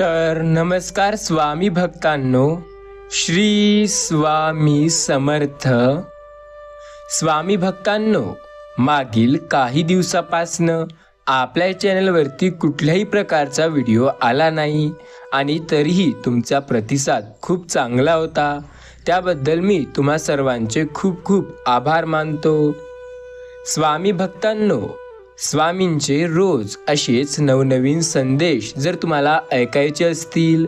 तर नमस्कार स्वामी भक्तांनो, श्री स्वामी समर्थ. स्वामी भक्तांनो, मागील काही दिवसापासनं आपल्या चॅनलवरती कुठल्याही प्रकारचा व्हिडिओ आला नाही आणि तरीही तुमचा प्रतिसाद खूप चांगला होता. त्याबद्दल मी तुम्हा सर्वांचे खूप खूप आभार मानतो. स्वामी भक्तांनो, स्वामींचे रोज असेच नवनवीन संदेश जर तुम्हाला ऐकायचे असतील,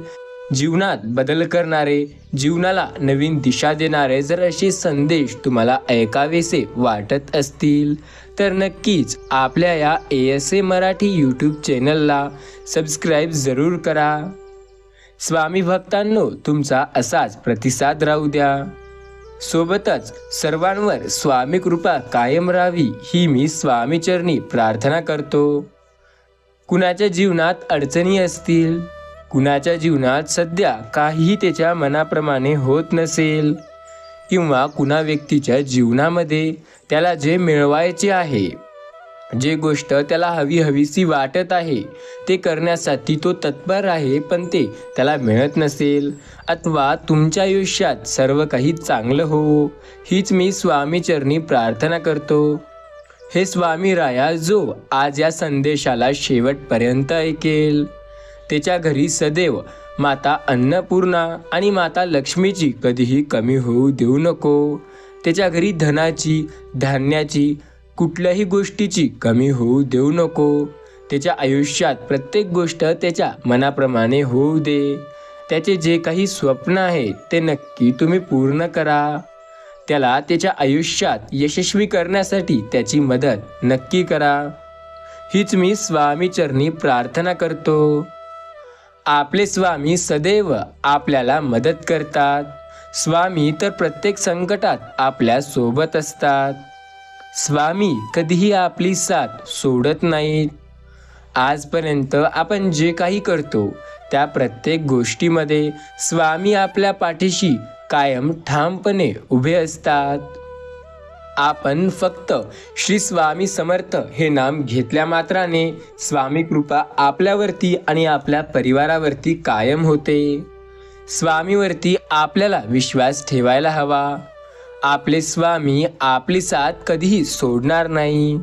जीवनात बदल करणारे, जीवनाला नवीन दिशा देणारे जर असे संदेश तुम्हाला ऐकावेसे वाटत असतील तर नक्कीच आपल्या या ASA मराठी यूट्यूब चॅनलला सबस्क्राईब जरूर करा. स्वामी भक्तांनो, तुमचा असाच प्रतिसाद राहू द्या. सोबतच सर्वांवर स्वामी कृपा कायम राहावी ही मी स्वामीचरणी प्रार्थना करतो. कुणाच्या जीवनात अडचणी असतील, कुणाच्या जीवनात सध्या काहीही त्याच्या मनाप्रमाणे होत नसेल, किंवा कुणा व्यक्तीच्या जीवनामध्ये त्याला जे मिळवायचे आहे, जे गोष्ट त्याला हवीहवीसी वाटत आहे ते करण्यासाठी तो तत्पर आहे, पण ते त्याला मिळत नसेल, अथवा तुमच्या आयुष्यात सर्व काही चांगलं हो हीच मी स्वामीचरणी प्रार्थना करतो. हे स्वामी राया जो आज या संदेशाला शेवटपर्यंत ऐकेल, त्याच्या घरी सदैव माता अन्नपूर्णा आणि माता लक्ष्मीची कधीही कमी होऊ देऊ नको. त्याच्या घरी धनाची, धान्याची, कुठल्याही गोष्टीची कमी होऊ देऊ नको. त्याच्या आयुष्यात प्रत्येक गोष्ट त्याच्या मनाप्रमाणे होऊ दे. त्याचे जे काही स्वप्न आहे ते नक्की तुम्ही पूर्ण करा. त्याला त्याच्या आयुष्यात यशस्वी करण्यासाठी त्याची मदत नक्की करा. हीच मी स्वामीचरणी प्रार्थना करतो. आपले स्वामी सदैव आपल्याला मदत करतात. स्वामी तर प्रत्येक संकटात आपल्या सोबत असतात. स्वामी कधीही आपली साथ सोडत नाहीत. आजपर्यंत आपण जे काही करतो त्या प्रत्येक गोष्टीमध्ये स्वामी आपल्या पाठीशी कायम ठामपणे उभे असतात. आपण फक्त श्री स्वामी समर्थ हे नाम घेतल्या मात्राने स्वामी कृपा आपल्यावरती आणि आपल्या परिवारावरती कायम होते. स्वामीवरती आपल्याला विश्वास ठेवायला हवा. आपले स्वामी आपली साथ कधीही सोडणार नाही.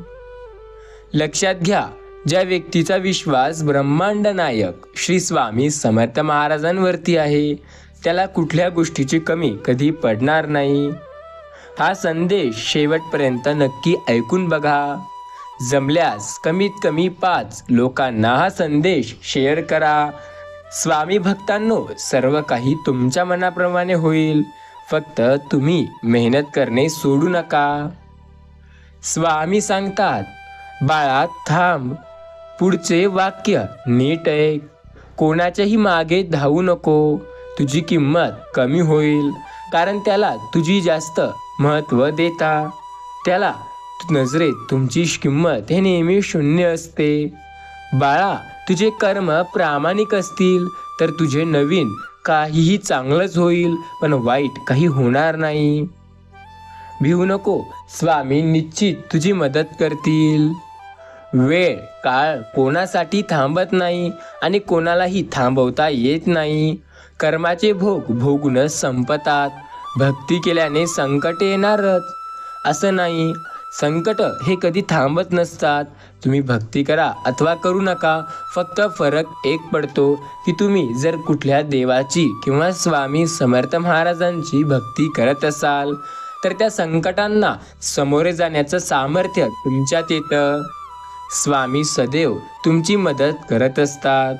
लक्षात घ्या, ज्या व्यक्तीचा विश्वास ब्रह्मांड नायक श्री स्वामी समर्थ महाराजांवरती आहे त्याला कुठल्या गोष्टीची कमी कधी पडणार नाही. हा संदेश शेवटपर्यंत नक्की ऐकून बघा. जमल्यास कमीत कमी 5 लोकांना हा संदेश शेअर करा. स्वामी भक्तांनो, सर्व काही तुमच्या मनाप्रमाणे होईल. फक्त तुम्ही मेहनत करणे सोडू नका. स्वामी सांगतात, बाळा थांब, पुढचे वाक्य नीट ऐक. कोणाच्याही मागे धावू नको. तुझी किंमत कमी होईल, कारण त्याला तुझी जास्त महत्त्व देता. त्याला नजरेत तुमची किंमत हे नेहमी शून्य असते. बाळा, तुझे कर्म प्रामाणिक असतील तर तुझे नवीन काहीही चांगलंच होईल, पण वाईट काही होणार नाही. भिवू नको, स्वामी निश्चित तुझी मदत करतील. वेळ काळ कोणासाठी थांबत नाही आणि कोणालाही थांबवता येत नाही. कर्माचे भोग भोगूनच संपतात. भक्ती केल्याने संकट येणारच असं नाही. संकट हे कधी थांबत नसतात. तुम्ही भक्ती करा अथवा करू नका, फक्त फरक एक पडतो की तुम्ही जर कुठल्या देवाची किंवा स्वामी समर्थ महाराजांची भक्ती करत असाल तर त्या संकटांना सामोरे जाण्याचं सामर्थ्य तुमच्यात येतं. स्वामी सदैव तुमची मदत करत असतात.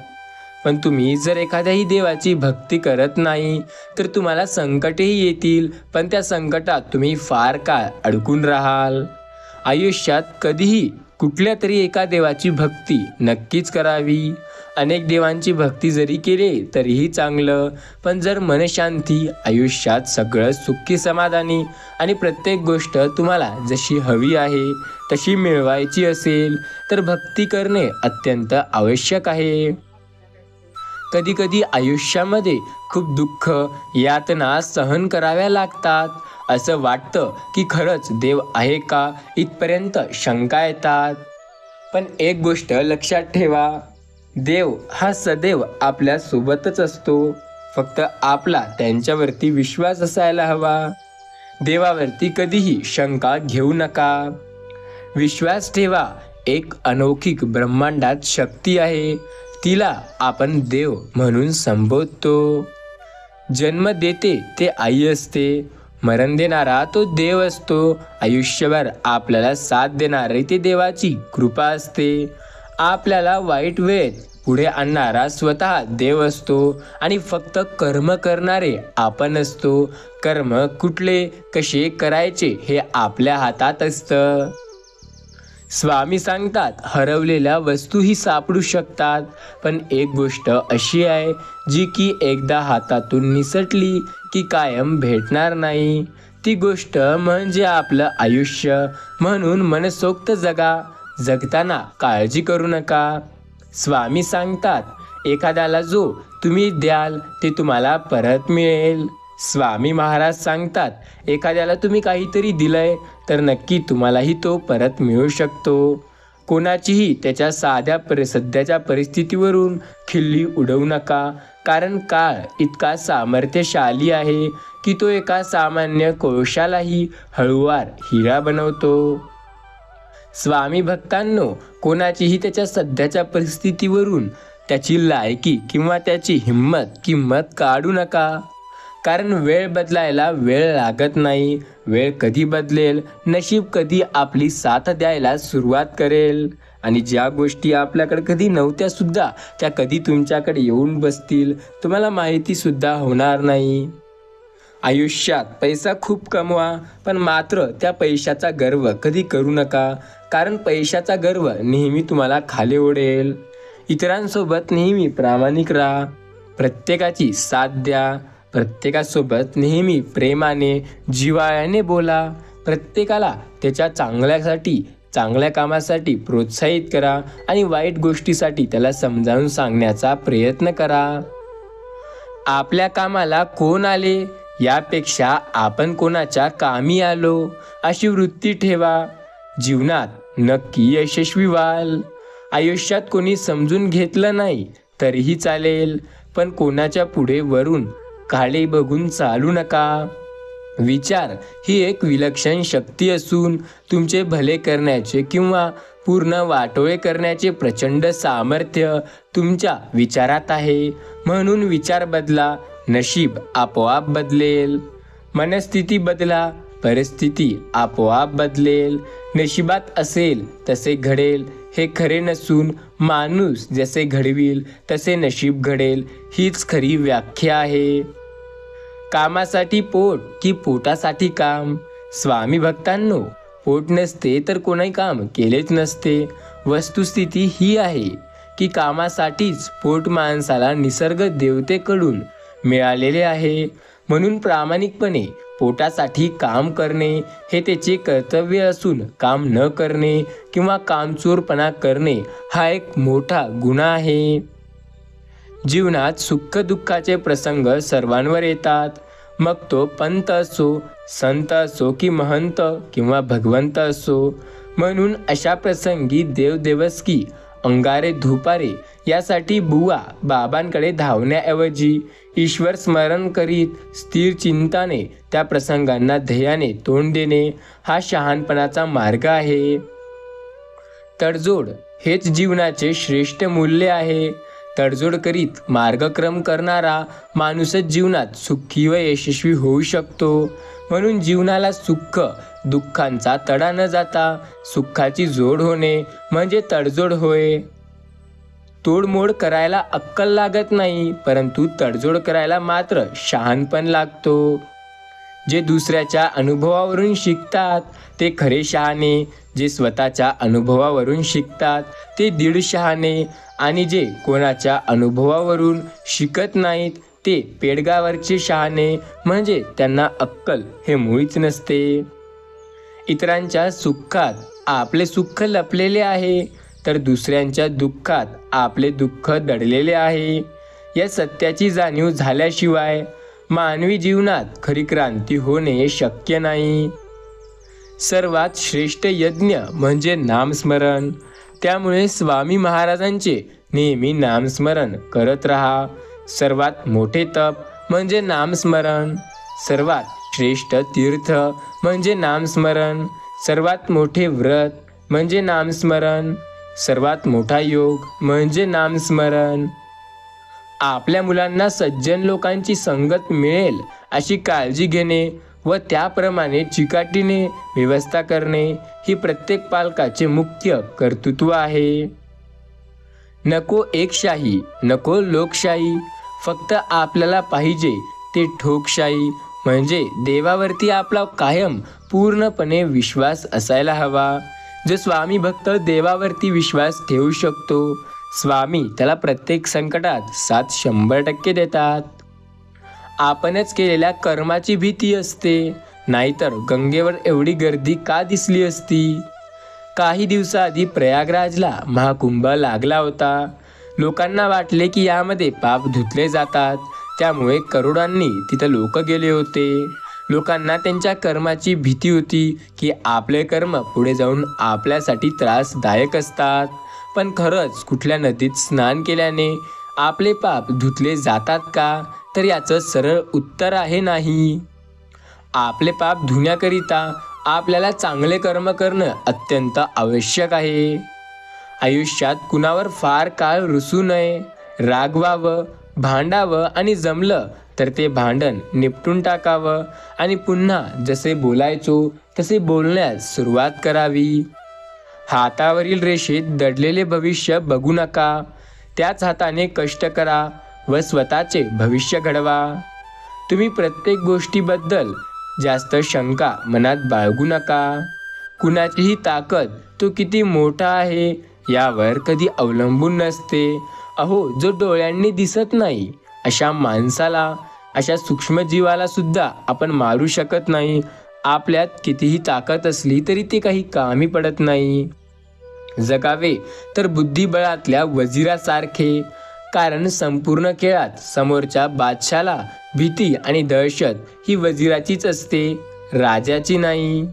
पण तुम्ही जर एखाद्याही देवाची भक्ती करत नाही तर तुम्हाला संकटेही येतील, पण त्या संकटात तुम्ही फार काळ अडकून राहाल. आयुष्यात कधीही कुठल्या तरी एका देवाची भक्ती नक्कीच करावी. अनेक देवांची भक्ती जरी केली तरीही चांगलं, पण जर मनशांती, आयुष्यात सगळं सुखी समाधानी आणि प्रत्येक गोष्ट तुम्हाला जशी हवी आहे तशी मिळवायची असेल तर भक्ती करणे अत्यंत आवश्यक आहे. कधीकधी आयुष्यामध्ये खूप दुःख, यातना सहन कराव्या लागतात. असं वाटतं की खरंच देव आहे का, इथपर्यंत शंका येतात. पण एक गोष्ट लक्षात ठेवा, देव हा सदैव आपल्या सोबतच असतो, फक्त आपला त्यांच्यावरती विश्वास असायला हवा. देवावरती कधीही शंका घेऊ नका. विश्वास ठेवा. एक अनौकिक ब्रह्मांडात शक्ती आहे, तिला आपण देव म्हणून संबोधतो. जन्म देते ते आई असते, मरण देणारा तो देव असतो. आयुष्यभर आपल्याला साथ देणारी ते देवाची कृपा असते. आपल्याला वाईट वेळेत पुढे आणणारा स्वतः देव असतो आणि फक्त कर्म करणारे आपण असतो. कर्म कुठले कसे करायचे हे आपल्या हातात असतं. स्वामी सांगतात, हरवलेल्या वस्तूही सापडू शकतात, पण एक गोष्ट अशी आहे जी की एकदा हातातून निसटली की कायम भेटणार नाही. ती गोष्ट म्हणजे आपलं आयुष्य. म्हणून मनसोक्त जगा. जगताना काळजी करू नका. स्वामी सांगतात, एखाद्याला जो तुम्ही द्याल ते तुम्हाला परत मिळेल. स्वामी महाराज सांगतात, एखाद्याला तुम्ही काहीतरी दिलंय तर नक्की तुम्हालाही तो परत मिळू शकतो. कोणाचीही त्याच्या सध्याच्या परिस्थितीवरून खिल्ली उडवू नका, कारण काळ इतका सामर्थ्यशाली आहे की तो एका सामान्य कोळशालाही हळूवार हिरा बनवतो. स्वामी भक्तांनो, कोणाचीही त्याच्या सध्याच्या परिस्थितीवरून त्याची लायकी किंवा त्याची किंमत काढू नका, कारण वेळ बदलायला वेळ लागत नाही. वेळ कधी बदलेल, नशीब कधी आपली साथ द्यायला सुरुवात करेल आणि ज्या गोष्टी आपल्याकडे कधी नव्हत्या सुद्धा त्या कधी तुमच्याकडे येऊन बसतील, तुम्हाला माहिती सुद्धा होणार नाही. आयुष्यात पैसा खूप कमवा, पण मात्र त्या पैशाचा गर्व कधी करू नका, कारण पैशाचा गर्व नेहमी तुम्हाला खाली ओढेल. इतरांसोबत नेहमी प्रामाणिक राहा. प्रत्येकाची साथ द्या. प्रत्येकासोबत नेहमी प्रेमाने जिव्हाळ्याने बोला. प्रत्येकाला त्याच्या चांगल्या कामासाठी प्रोत्साहित करा आणि वाईट गोष्टीसाठी त्याला समजावून सांगण्याचा प्रयत्न करा. आपल्या कामाला कोण आले यापेक्षा आपण कोणाच्या कामी आलो अशी वृत्ती ठेवा. जीवनात नक्की यशस्वी व्हाल. आयुष्यात कोणी समजून घेतलं नाही तरीही चालेल, पण कोणाच्या पुढे वरून खाली बघून चालू नका. विचार ही एक विलक्षण शक्ती असून तुमचे भले करण्याचे किंवा पूर्ण वाटोळे करण्याचे प्रचंड सामर्थ्य तुमच्या विचारात आहे. म्हणून विचार बदला, नशीब आपोआप बदलेल. मनस्थिती बदला, परिस्थिती आपोआप बदलेल. नशिबात असेल तसे घडेल हे खरे नसून माणूस जसे घडविल तसे नशीब घडेल हीच खरी व्याख्या आहे. कामासाठी पोट की पोटासाठी काम? स्वामी भक्तांनो, पोट नसते तर कोणी काम केलेच नसते. वस्तुस्थिती ही आहे की कामासाठीच पोट माणसाला निसर्ग देवतेकडून मिळालेले आहे. म्हणून प्रामाणिकपणे पोटासाठी काम करणे हे त्याचे कर्तव्य असून काम न करणे किंवा कामचोरपणा करणे हा एक मोठा गुन्हा आहे. जीवनात सुख दुःखाचे प्रसंग सर्वांवर येतात. मग तो पंत असो, संत असो की महंत किंवा भगवंत असो. म्हणून अशा प्रसंगी देवदेवस्की अंगारे धुपारे यासाठी बुवा बाबांकडे धावण्याऐवजी ईश्वर स्मरण करीत स्थिर चिंताने त्या प्रसंगांना ध्येयाने तोंड देणे हा शहाणपणाचा मार्ग आहे. तडजोड हेच जीवनाचे श्रेष्ठ मूल्य आहे. तडजोड करीत मार्गक्रम करणारा माणूसच जीवनात सुखी व यशस्वी होऊ शकतो. म्हणून जीवनाला सुख दुःखांचा तडा न जाता सुखाची जोड होणे म्हणजे तडजोड होय. तोडमोड करायला अक्कल लागत नाही, परंतु तडजोड करायला मात्र शहाणपण लागतो. जे दुसऱ्याच्या अनुभवावरून शिकतात ते खरे शहाणे, जे स्वतःच्या अनुभवावरून शिकतात ते दीड शहाणे आणि जे कोणाच्या अनुभवावरून शिकत नाहीत ते पेडगावरचे शहाणे, म्हणजे त्यांना अक्कल हे मुळीच नसते. इतरांच्या सुखात आपले सुख लपलेले आहे, तर दुसऱ्यांच्या दुःखात आपले दुःख दडलेले आहे. या सत्याची जाणीव झाल्याशिवाय मानवी जीवनात खरी क्रांती होणे शक्य नाही. सर्वात श्रेष्ठ यज्ञ म्हणजे नामस्मरण. त्यामुळे स्वामी महाराजांचे नेहमी नामस्मरण करत राहा. सर्वात मोठे तप म्हणजे नामस्मरण. सर्वात श्रेष्ठ तीर्थ म्हणजे नामस्मरण. सर्वात मोठे व्रत म्हणजे नामस्मरण. सर्वात मोठा योग म्हणजे नामस्मरण. आपल्या मुलांना सज्जन लोकांची संगत मिळेल अशी काळजी घेणे व त्याप्रमाणे चिकाटीने व्यवस्था करणे ही प्रत्येक पालकाचे मुख्य कर्तृत्व आहे. नको एकशाही, नको लोकशाही, फक्त आपल्याला पाहिजे ते ठोकशाही, म्हणजे देवावरती आपला कायम पूर्णपणे विश्वास असायला हवा. जो स्वामी भक्त देवावरती विश्वास ठेवू शकतो, स्वामी त्याला प्रत्येक संकटात साथ 100% देतात. आपणच केलेल्या कर्माची भीती असते, नाहीतर गंगेवर एवढी गर्दी का दिसली असती. काही दिवसाआधी प्रयागराजला महाकुंभ लागला होता. लोकांना वाटले की यामध्ये पाप धुतले जातात, त्यामुळे करोडांनी तिथं लोक गेले होते. लोकांना त्यांच्या कर्माची भीती होती की आपले कर्म पुढे जाऊन आपल्यासाठी त्रासदायक असतात. पण खरंच कुठल्या नदीत स्नान केल्याने आपले पाप धुतले जातात का? तर याचं सरळ उत्तर आहे नाही. आपले पाप धुण्याकरिता आपल्याला चांगले कर्म करणं अत्यंत आवश्यक आहे. आयुष्यात कुणावर फार काळ रुसू नये. रागवावं, भांडावं आणि जमलं तर ते भांडण निपटून टाकावं आणि पुन्हा जसे बोलायचो तसे बोलण्यास सुरुवात करावी. हातावरील रेषेत दडलेले भविष्य बघू नका. त्याच हाताने कष्ट करा व स्वतःचे भविष्य घडवा. तुम्ही प्रत्येक गोष्टीबद्दल जास्त शंका मनात बाळगू नका. कुणाचीही ताकद तो किती मोठा आहे यावर कधी अवलंबून नसते. अहो, जो डोळ्यांनी दिसत नाही अशा माणसाला, अशा सूक्ष्मजीवाला सुद्धा आपण मारू शकत नाही. आपल्यात कितीही ताकद असली तरी ते काही कामी पडत नाही. जगावे तर बुद्धिबळातल्या वजिरासारखे, कारण संपूर्ण खेळात समोरच्या बादशाला भीती आणि दहशत ही वजिराचीच असते, राजाची नाही.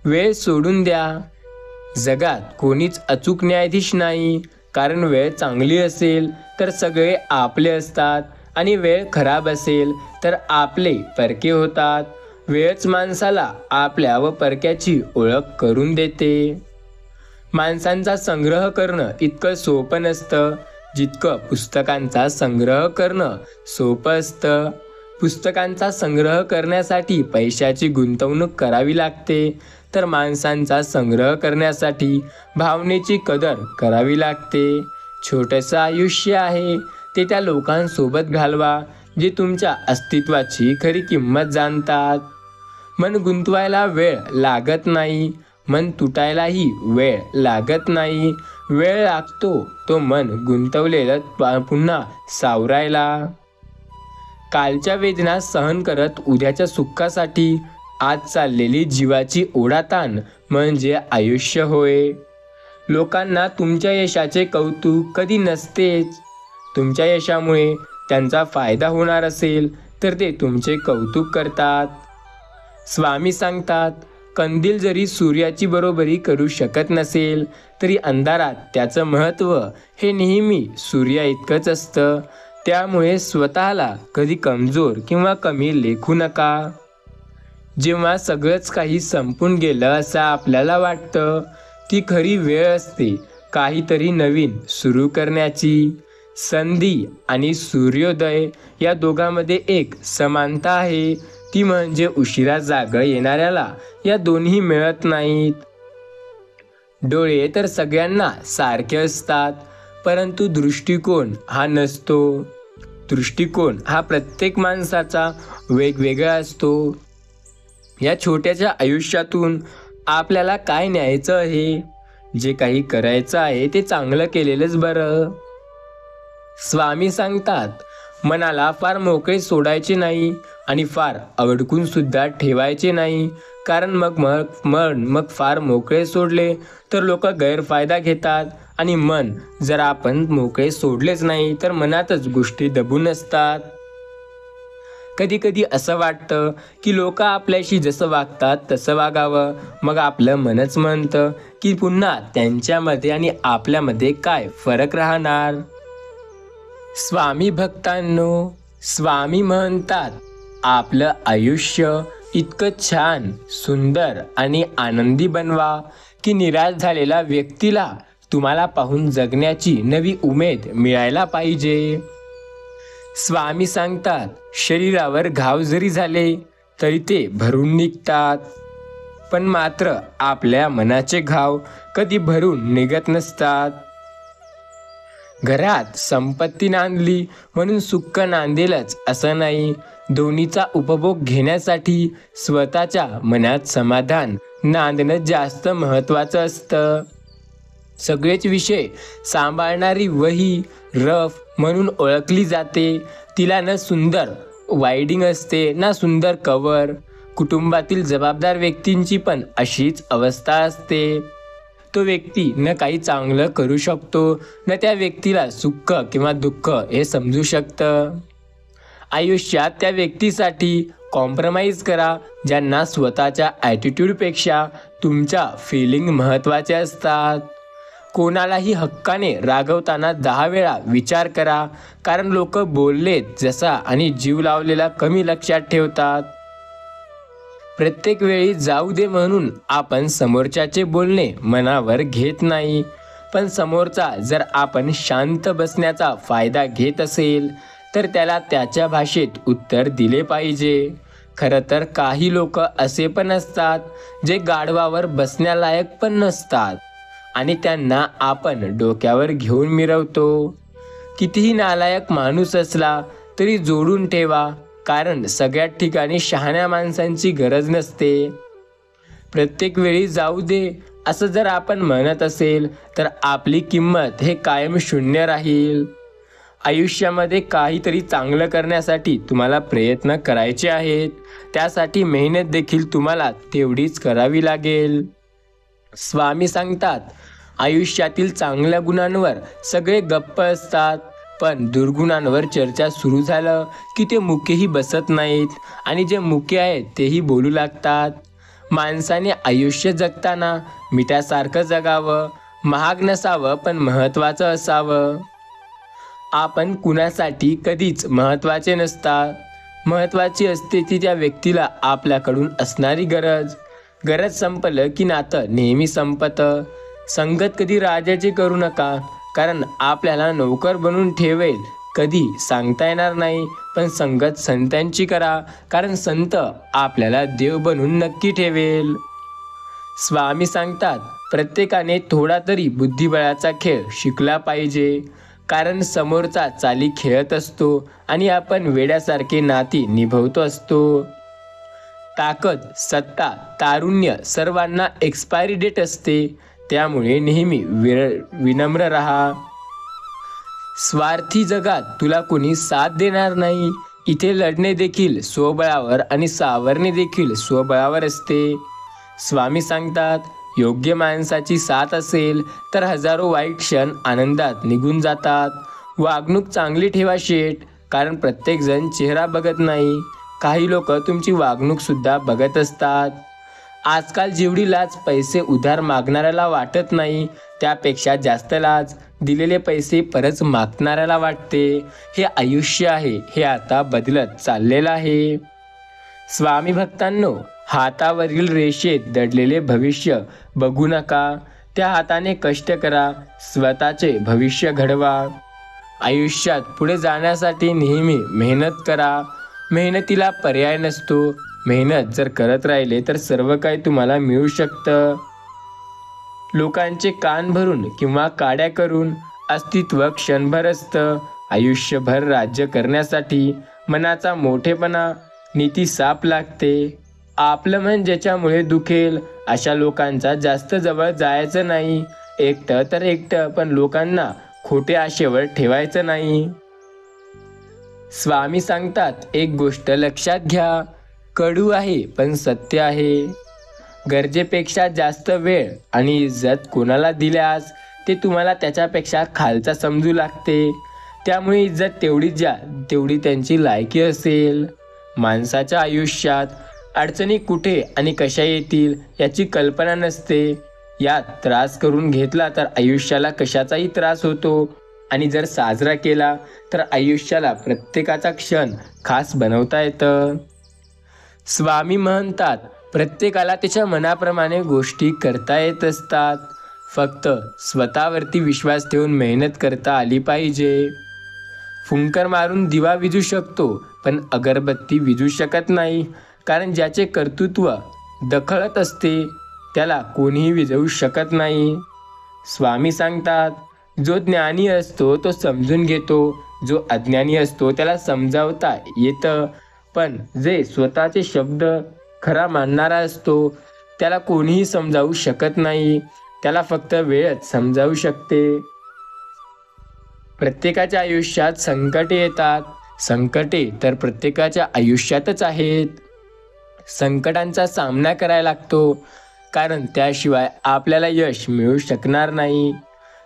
वेळ सोडून द्या. जगात कोणीच अचूक न्यायाधीश नाही, कारण वेळ चांगली असेल तर सगळे आपले असतात आणि वेळ खराब असेल तर आपले परके होतात. वेळच माणसाला आपल्या व परक्याची ओळख करून देते. माणसांचा संग्रह करणं इतकं सोपं नसतं जितकं पुस्तकांचा संग्रह करणं सोपं असतं. पुस्तकांचा संग्रह करण्यासाठी पैशाची गुंतवणूक करावी लागते, तर माणसांचा संग्रह करण्यासाठी भावनेची कदर करावी लागते. छोटंसं आयुष्य आहे, ते त्या लोकांसोबत घालवा जे तुमच्या अस्तित्वाची खरी किंमत जाणतात. मन गुंतवायला वेळ लागत नाही, मन तुटायलाही वेळ लागत नाही. वेळ लागतो तो मन गुंतवलेलं पुन्हा सावरायला. कालच्या वेदना सहन करत उद्याच्या सुखासाठी आज चाललेली जीवाची ओढाताण म्हणजे आयुष्य होय. लोकांना तुमच्या यशाचे कौतुक कधी नसतेच. तुमच्या यशामुळे त्यांचा फायदा होणार असेल तर ते तुमचे कौतुक करतात. स्वामी सांगतात, कंदील जरी सूर्याची बरोबरी करू शकत नसेल तरी अंधारात त्याचं महत्त्व हे नेहमी सूर्या इतकंच असतं. त्यामुळे स्वतःला कधी कमजोर किंवा कमी लेखू नका. जेव्हा सगळंच काही संपून गेलं असं आपल्याला वाटतं, ती खरी वेळ असते काहीतरी नवीन सुरू करण्याची. संधी आणि सूर्योदय या दोघांमध्ये एक समानता आहे, ती म्हणजे उशिरा जागा येणाऱ्याला या दोन्ही मिळत नाहीत. डोळे तर सगळ्यांना सारखे असतात, परंतु दृष्टिकोन हा नसतो. दृष्टिकोन हा प्रत्येक माणसाचा वेगवेगळा असतो. या छोट्याच्या आयुष्यातून आपल्याला काय न्यायचं आहे? जे काही करायचं आहे ते चांगलं केलेलंच बरं. स्वामी सांगतात, मनाला फार मोकळे सोडायचे नाही आणि फार अडकून सुद्धा ठेवायचे नाही, कारण मग फार मोकळे सोडले तर लोक गैरफायदा घेतात आणि जर आपण मोकळे सोडलेच नाही तर मनातच गोष्टी दबून असतात. कधी कधी असं वाटतं की लोक आपल्याशी जसं वागतात तसं वागावं. मग आपलं मनच म्हणतं की पुन्हा त्यांच्यामध्ये आणि आपल्यामध्ये काय फरक राहणार. स्वामी भक्तांनो, स्वामी म्हणतात आपलं आयुष्य इतकं छान, सुंदर आणि आनंदी बनवा की निराश झालेल्या व्यक्तीला तुम्हाला पाहून जगण्याची नवी उमेद मिळायला पाहिजे. स्वामी सांगतात शरीरावर घाव जरी झाले तरी ते भरून निघतात, पण मात्र आपल्या मनाचे घाव कधी भरून निघत नसतात. घरात संपत्ती नांदली म्हणून सुख नांदेलच असं नाही. दोन्हीचा उपभोग घेण्यासाठी स्वतःच्या मनात समाधान नांदणं जास्त महत्त्वाचं असतं. सगळेच विषय सांभाळणारी वही रफ म्हणून ओळखली जाते. तिला न सुंदर वाइडिंग असते ना सुंदर कवर. कुटुंबातील जबाबदार व्यक्तींची पण अशीच अवस्था असते. तो व्यक्ती न काही चांगलं करू शकतो न त्या व्यक्तीला सुख किंवा दुःख हे समजू शकतं. आयुष्यात त्या व्यक्तीसाठी कॉम्प्रोमाइज करा ज्यांना स्वतःच्या ॲटिट्यूडपेक्षा तुमच्या फिलिंग महत्त्वाचे असतात. कोणालाही हक्काने रागवताना 10 वेळा विचार करा, कारण लोक बोललेत जसा आणि जीव लावलेला कमी लक्षात ठेवतात. प्रत्येक वेळी जाऊ दे म्हणून आपण समोरच्याचे बोलणे मनावर घेत नाही, पण समोरचा जर आपण शांत बसण्याचा फायदा घेत असेल तर त्याला त्याच्या भाषेत उत्तर दिले पाहिजे. खरं तर काही लोक असे पण असतात जे गाढवावर बसण्यालायक पण नसतात आणि त्यांना आपण डोक्यावर घेऊन मिरवतो. कितीही नालायक माणूस असला तरी जोडून ठेवा, कारण सगळ्यात ठिकाणी शहाण्या माणसांची गरज नसते. प्रत्येक वेळी जाऊ दे असं जर आपण म्हणत असेल तर आपली किंमत हे कायम शून्य राहील. आयुष्यामध्ये काहीतरी चांगलं करण्यासाठी तुम्हाला प्रयत्न करायचे आहेत. त्यासाठी मेहनत देखील तुम्हाला तेवढीच करावी लागेल. स्वामी सांगतात आयुष्यातील चांगल्या गुणांवर सगळे गप्प असतात, पण दुर्गुणांवर चर्चा सुरू झालं की ते मुकेही बसत नाहीत आणि जे मुके आहेत तेही बोलू लागतात. माणसाने आयुष्य जगताना मिठासारखं जगावं, महाग नसावं पण महत्त्वाचं असावं. आपण कुणासाठी कधीच महत्त्वाचे नसतात. महत्त्वाची असते ती त्या व्यक्तीला आपल्याकडून असणारी गरज. गरज संपलं की नातं नेहमी संपतं. संगत कधी राजाची करू नका, कारण आपल्याला नोकर बनवून ठेवेल कधी सांगता येणार नाही. पण संगत संतांची करा, कारण संत आपल्याला देव बनवून नक्की ठेवेल. स्वामी सांगतात प्रत्येकाने थोडा तरी बुद्धिबळाचा खेळ शिकला पाहिजे, कारण समोरचा चाली खेळत असतो आणि आपण वेड्यासारखे नाती निभवतो असतो. ताकद, सत्ता, तारुण्य सर्वांना एक्सपायरी डेट असते, त्यामुळे नेहमी विनम्र राहा. स्वार्थी जगात तुला कोणी साथ देणार नाही. इथे लढणे देखील स्वबळावर आणि सावरणे देखील स्वबळावर असते. स्वामी सांगतात योग्य माणसाची साथ असेल तर हजारो वाईट क्षण आनंदात निघून जातात. वागणूक चांगली ठेवा शेठ, कारण प्रत्येकजण चेहरा बघत नाही. काही लोक तुमची वागणूक सुद्धा बघत असतात. आजकाल जेवढी लाज पैसे उधार मागणाऱ्याला वाटत नाही, त्यापेक्षा जास्त लाज दिलेले पैसे परत मागणाऱ्याला वाटते. हे आयुष्य आहे, हे आता बदलत चाललेलं आहे. स्वामी भक्तांनो, हातावरील रेषेत दडलेले भविष्य बघू नका. त्या हाताने कष्ट करा, स्वतःचे भविष्य घडवा. आयुष्यात पुढे जाण्यासाठी नेहमी मेहनत करा. मेहनतीला पर्याय नसतो. मेहनत जर करत राहिले तर सर्व काही तुम्हाला मिळू शकतं. लोकांचे कान भरून किंवा काड्या करून अस्तित्व क्षणभर असतं. आयुष्यभर राज्य करण्यासाठी मनाचा मोठेपणा, नीती साप लागते. आपलं मन ज्याच्यामुळे दुखेल अशा लोकांचा जास्त जवळ जायचं नाही. एकटं तर एकटं, पण लोकांना खोटे आशेवर ठेवायचं नाही. स्वामी सांगतात एक गोष्ट लक्षात घ्या, कडू आहे पण सत्य आहे. गरजेपेक्षा जास्त वेळ आणि इज्जत कोणाला दिल्यास ते तुम्हाला त्याच्यापेक्षा खालचा समजू लागते. त्यामुळे इज्जत तेवढीच द्या तेवढी त्यांची लायकी असेल. माणसाच्या आयुष्यात अडचणी कुठे आणि कशा येतील याची कल्पना नसते. यात त्रास करून घेतला तर आयुष्याला कशाचाही त्रास होतो आणि जर साजरा केला तर आयुष्याला प्रत्येकाचा क्षण खास बनवता येतं. स्वामी म्हणतात, प्रत्येकाला त्याच्या मनाप्रमाणे गोष्टी करता येत असतात. फक्त स्वतःवरती विश्वास ठेवून मेहनत करता आली पाहिजे. फुंकर मारून दिवा विझू शकतो पण अगरबत्ती विझू शकत नाही, कारण ज्याचे कर्तृत्व दखलत असते त्याला कोणीही विझवू शकत नाही. स्वामी सांगतात, जो ज्ञानी असतो तो समजून घेतो, जो अज्ञानी असतो त्याला समजावता येतं, पण जे स्वतःचे शब्द खरा मानणारा असतो त्याला कोणीही समजावू शकत नाही, त्याला फक्त वेळच समजावू शकते. प्रत्येकाच्या आयुष्यात संकटे येतात. संकटे तर प्रत्येकाच्या आयुष्यातच आहेत. संकटांचा सामना करायला लागतो, कारण त्याशिवाय आपल्याला यश मिळू शकणार नाही.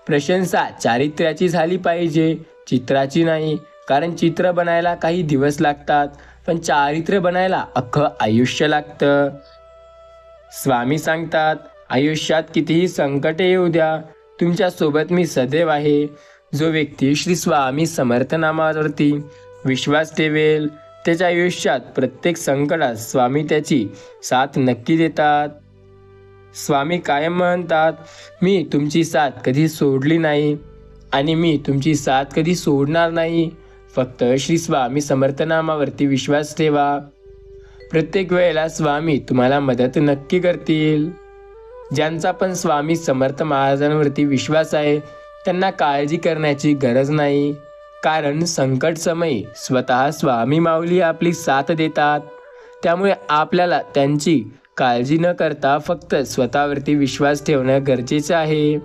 प्रशंसा चारित्र्याची झाली पाहिजे, चित्राची नाही, कारण चित्र बनायला काही दिवस लागतात पण चारित्र्य बनायला अख्खं आयुष्य लागतं. स्वामी सांगतात, आयुष्यात कितीही संकटे येऊ द्या, तुमच्यासोबत मी सदैव आहे. जो व्यक्ती श्री स्वामी समर्थ नामावरती विश्वास ठेवेल त्याच्या आयुष्यात प्रत्येक संकटात स्वामी त्याची साथ नक्की देतात. स्वामी कायम म्हणतात, मी तुमची साथ कधी सोडली नाही आणि मी तुमची साथ कधी सोडणार नाही. फक्त श्री स्वामी समर्थ नामावरती विश्वास ठेवा. प्रत्येक वेळेला स्वामी तुम्हाला मदत नक्की करतील. ज्यांचा पण स्वामी समर्थ महाराजांवरती विश्वास आहे त्यांना काळजी करण्याची गरज नाही, कारण संकट समयी स्वतः स्वामी माऊली आपली साथ देतात. त्यामुळे आपल्याला त्यांची काळजी न करता फक्त स्वतःवरती विश्वास ठेवणं गरजेचं आहे.